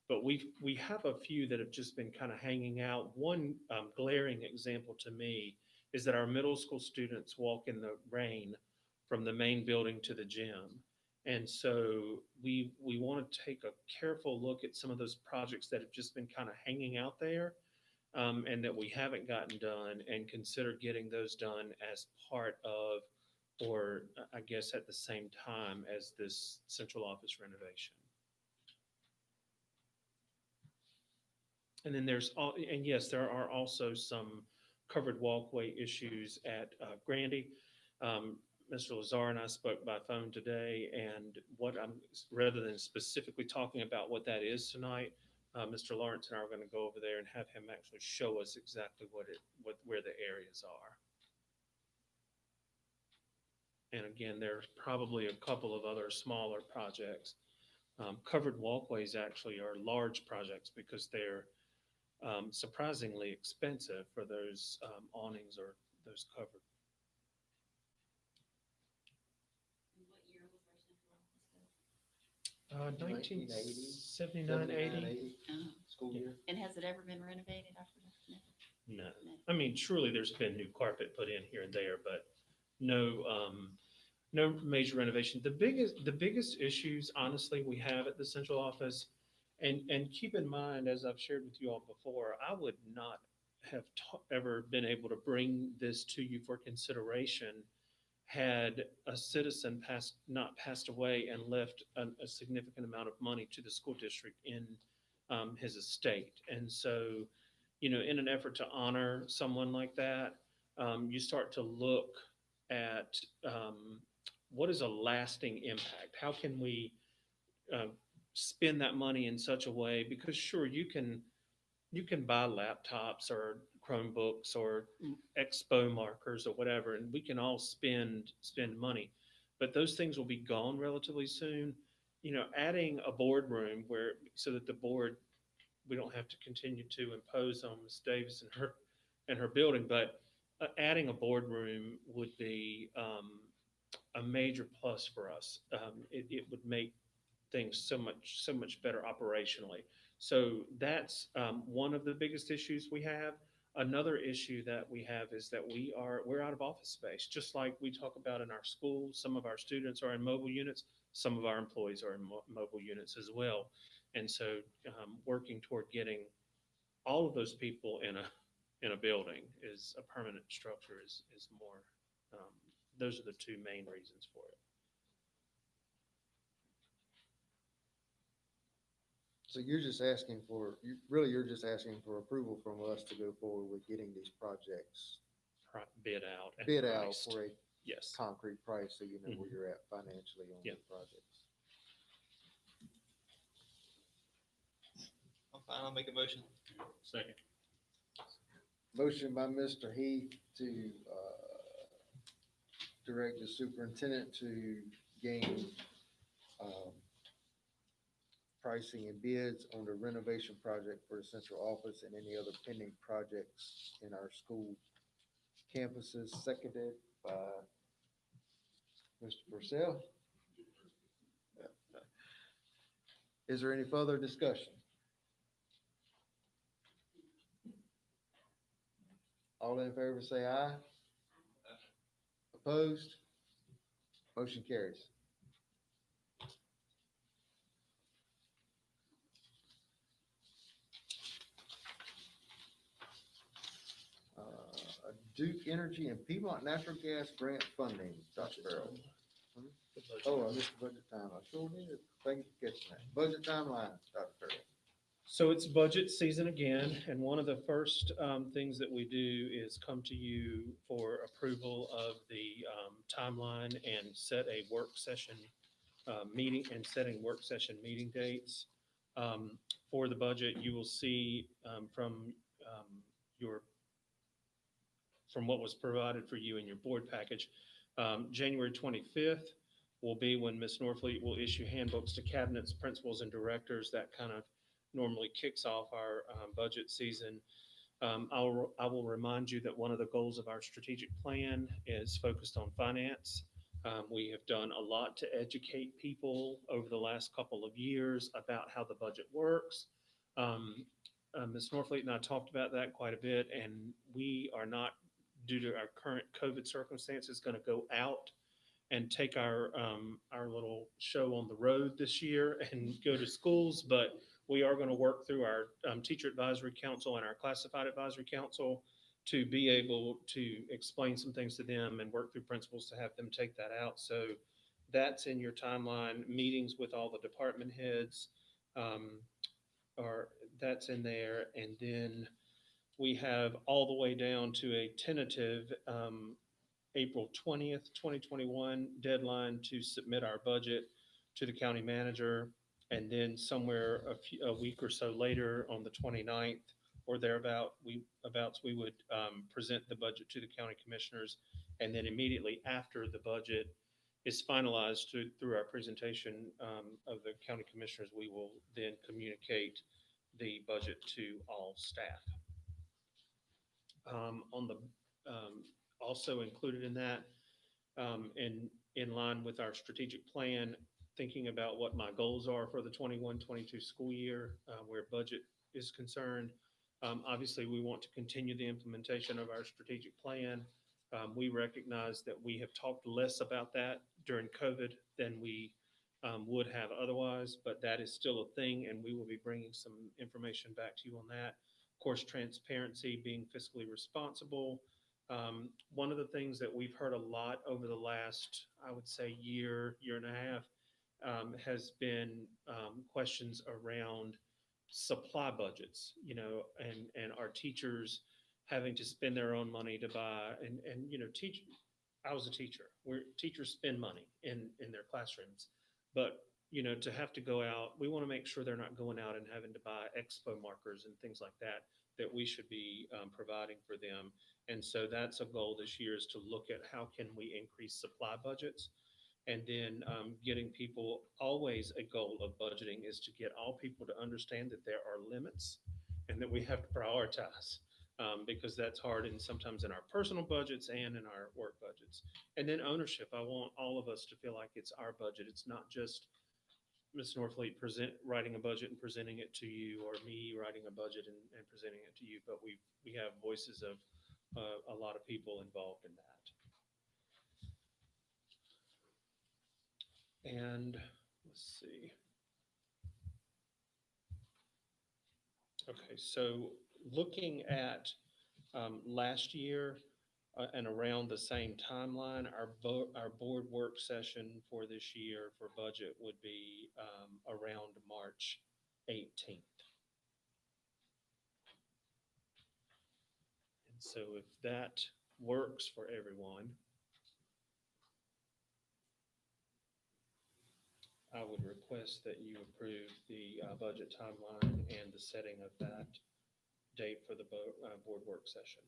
But we have a few that have just been kind of hanging out. One glaring example to me is that our middle school students walk in the rain from the main building to the gym. And so we want to take a careful look at some of those projects that have just been kind of hanging out there, and that we haven't gotten done, and consider getting those done as part of, or I guess at the same time as this central office renovation. And then and yes, there are also some covered walkway issues at Grandy. Mr. Lazar and I spoke by phone today, and rather than specifically talking about what that is tonight, Mr. Lawrence and I are going to go over there and have him actually show us exactly where the areas are. And again, there's probably a couple of other smaller projects. Covered walkways actually are large projects because they're surprisingly expensive for those awnings or those covered. What year was our central office built? 1979, 80. School year. And has it ever been renovated? I forgot. No, No. I mean, surely there's been new carpet put in here and there, but no major renovation. The biggest issues, honestly, we have at the central office, and keep in mind, as I've shared with you all before, I would not have ever been able to bring this to you for consideration had a citizen not passed away and left a significant amount of money to the school district in his estate. And so, in an effort to honor someone like that, you start to look at what is a lasting impact? How can we spend that money in such a way? Because sure, you can buy laptops or Chromebooks or expo markers or whatever, and we can all spend money, but those things will be gone relatively soon. Adding a boardroom so that the board, we don't have to continue to impose on Ms. Davis and her building, but adding a boardroom would be a major plus for us. It would make things so much better operationally. So that's one of the biggest issues we have. Another issue that we have is that we're out of office space. Just like we talk about in our schools, some of our students are in mobile units, some of our employees are in mobile units as well. And so working toward getting all of those people in a building is a permanent structure is more, those are the two main reasons for it. So you're just asking for approval from us to go forward with getting these projects Bid out. and bid out priced. for a Yes. concrete price, so you know where Mhm. you're at financially on Yeah. the projects. Fine, I'll make a motion. Second. Motion by Mr. Heath to, direct the superintendent to gain, pricing and bids on the renovation project for the central office and any other pending projects in our school campuses, seconded by Mr. Purcell. Is there any further discussion? All in favor say aye. Opposed? Motion carries. Duke Energy and Piedmont Natural Gas Grant Funding, Dr. Farrell. Oh, I missed the budget time. I sure did. Thank you for catching that. Budget timeline, Dr. Farrell. So it's budget season again, and one of the first things that we do is come to you for approval of the timeline and set a work session meeting and setting work session meeting dates. For the budget, you will see from what was provided for you in your board package, January 25th will be when Ms. Norfleet will issue handbooks to cabinets, principals, and directors. That kind of normally kicks off our budget season. I will remind you that one of the goals of our strategic plan is focused on finance. We have done a lot to educate people over the last couple of years about how the budget works. Ms. Norfleet and I talked about that quite a bit, and we are not, due to our current COVID circumstances, going to go out and take our little show on the road this year and go to schools, but we are going to work through our teacher advisory council and our classified advisory council to be able to explain some things to them and work through principals to have them take that out. So that's in your timeline. Meetings with all the department heads that's in there. And then we have all the way down to a tentative April 20th, 2021 deadline to submit our budget to the county manager. And then somewhere a week or so later on the 29th or thereabout, we would present the budget to the county commissioners. And then immediately after the budget is finalized through our presentation of the county commissioners, we will then communicate the budget to all staff. Also included in that, in line with our strategic plan, thinking about what my goals are for the 21-22 school year, where budget is concerned. Obviously, we want to continue the implementation of our strategic plan. We recognize that we have talked less about that during COVID than we would have otherwise, but that is still a thing, and we will be bringing some information back to you on that. Of course, transparency, being fiscally responsible. One of the things that we've heard a lot over the last, I would say, year and a half, has been questions around supply budgets, and our teachers having to spend their own money to buy, and I was a teacher. Teachers spend money in their classrooms, but to have to go out, we want to make sure they're not going out and having to buy expo markers and things like that we should be providing for them. And so that's a goal this year, is to look at how can we increase supply budgets. And then getting people, always a goal of budgeting is to get all people to understand that there are limits and that we have to prioritize, because that's hard, and sometimes in our personal budgets and in our work budgets. And then ownership. I want all of us to feel like it's our budget. It's not just Ms. Norfleet writing a budget and presenting it to you, or me writing a budget and presenting it to you, but we have voices of a lot of people involved in that. And let's see. Okay, so looking at last year and around the same timeline, our board work session for this year for budget would be around March 18th. And so if that works for everyone, I would request that you approve the budget timeline and the setting of that date for the board work session.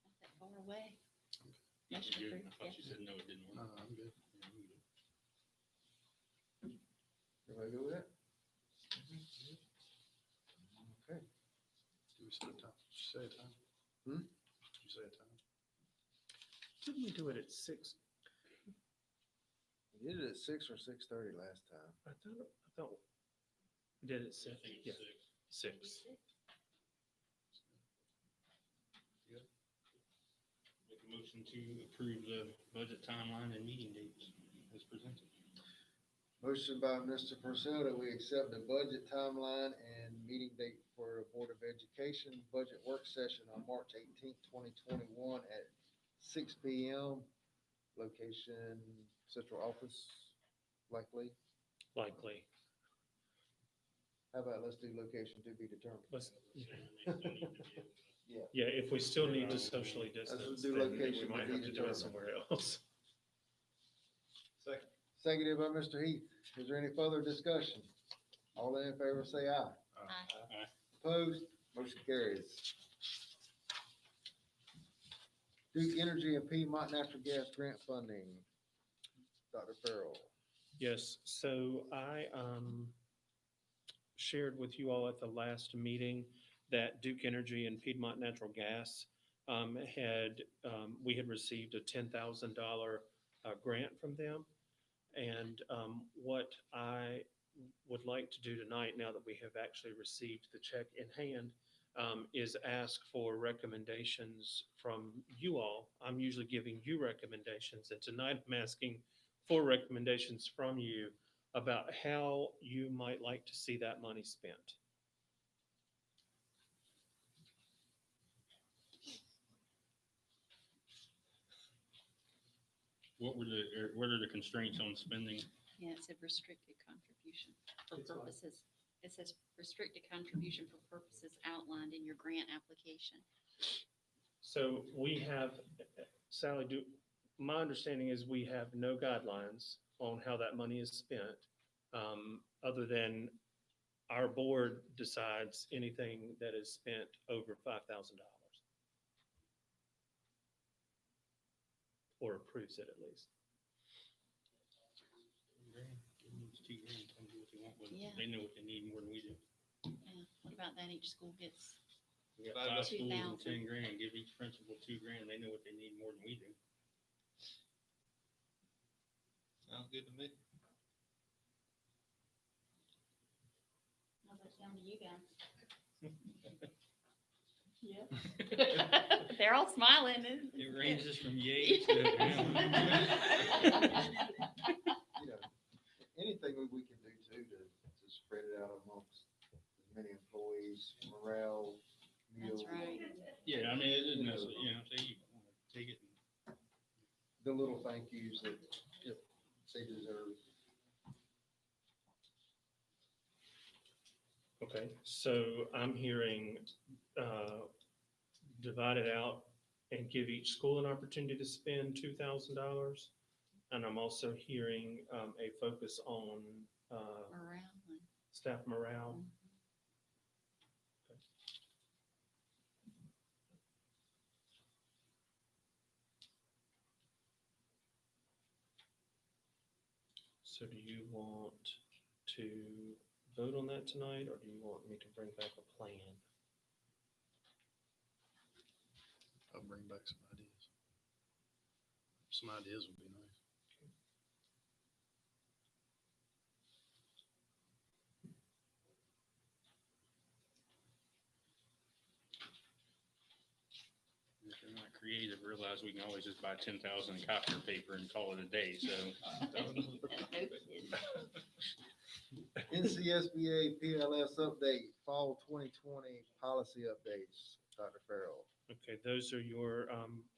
Not that far away. Yeah, Motion you did. approved, I thought yeah. you said no, it didn't No, work. I'm good. Yeah, I'm good. Everybody go with that? Okay. Do we set a time? Did you say a time? Hmm? Did you say a time? Didn't we do it at 6? We did it at 6 or 6:30 last time. I thought we did it at 6. I think Yeah, it's 6. Make a motion to approve the budget timeline and meeting dates as presented. Motion by Mr. Purcell that we accept the budget timeline and meeting date for the Board of Education budget work session on March 18th, 2021 at 6 p.m. Location, central office, likely. Likely. How about let's do location to be determined? Let's, Yeah. yeah, if we still need to socially distance, do then we location to might be have to do it determined. somewhere else. Second. Seconded by Mr. Heath. Is there any further discussion? All in favor say aye. Aye. Opposed? Motion carries. Duke Energy and Piedmont Natural Gas Grant Funding. Dr. Farrell. Yes, so I shared with you all at the last meeting that Duke Energy and Piedmont Natural Gas we had received a $10,000 grant from them. And what I would like to do tonight, now that we have actually received the check in hand, is ask for recommendations from you all. I'm usually giving you recommendations, and tonight I'm asking for recommendations from you about how you might like to see that money spent. What are the constraints on spending? Yeah, it said restricted contribution for purposes. It says restricted contribution for purposes outlined in your grant application. So we have, Sally, my understanding is we have no guidelines on how that money is spent, other than our board decides anything that is spent over $5,000. Or approves it at least. It's $2,000. Tell them what they want with it. Yeah. They know what they need more than we do. Yeah, what about that? Each school gets, We got 5 schools and 2,000. $10,000. Give each principal $2,000. They know what they need more than we do. Sounds good to me. how's that sound to you guys? Yeah. They're all smiling. It ranges from yay to. You know, anything we can do too to spread it out amongst as many employees, morale, meals. That's right. Yeah, I mean, it isn't necessarily, say you want to take it. The little thank yous that they deserve. Okay, so I'm hearing, divide it out and give each school an opportunity to spend $2,000. And I'm also hearing, a focus on, Around. staff morale. So do you want to vote on that tonight, or do you want me to bring back a plan? I'll bring back some ideas. Some ideas would be nice. If they're not creative, realize we can always just buy 10,000 copier paper and call it a day, so. NCSBA PLS update, fall 2020 policy updates, Dr. Farrell. Okay, those are your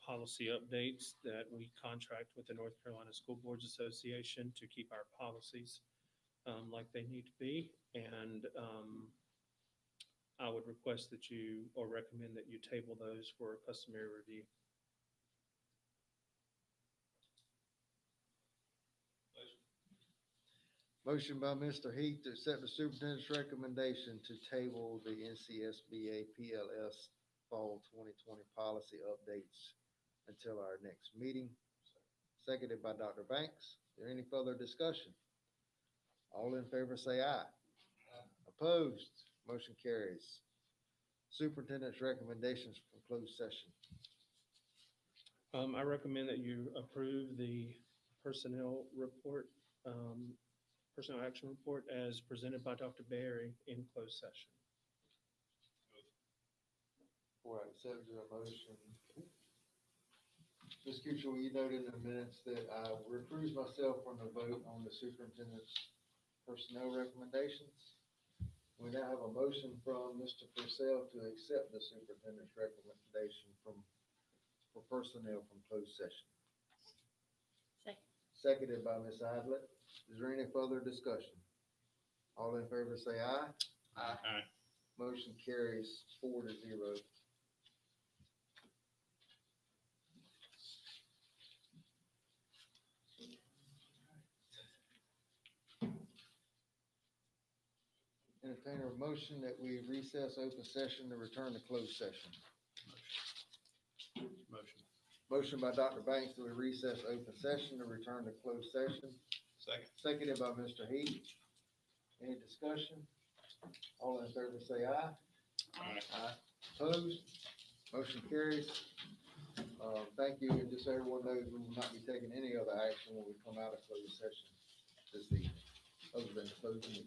policy updates that we contract with the North Carolina School Boards Association to keep our policies like they need to be. And I would request that you, or recommend that you table those for a customary review. Motion by Mr. Heath to accept the superintendent's recommendation to table the NCSBA PLS Fall 2020 policy updates until our next meeting. Seconded by Dr. Banks. Is there any further discussion? All in favor say aye. Opposed? Motion carries. Superintendent's recommendations from closed session. I recommend that you approve the personnel report, personnel action report as presented by Dr. Berry in closed session. Before I accept your motion, Ms. Kuchar, will you note in the minutes that I recused myself from the vote on the superintendent's personnel recommendations? We now have a motion from Mr. Purcell to accept the superintendent's recommendation for personnel from closed session. Second. Seconded by Ms. Idlet. Is there any further discussion? All in favor say aye. Aye. Motion carries 4-0. Entertain a motion that we recess open session to return to closed session. Motion. Motion by Dr. Banks that we recess open session to return to closed session. Second. Seconded by Mr. Heath. Any discussion? All in favor say aye. Aye. Opposed? Motion carries. Thank you, and just so everyone knows, we will not be taking any other action when we come out of closed session this evening, other than the closing meeting.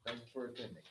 Thank you for attending.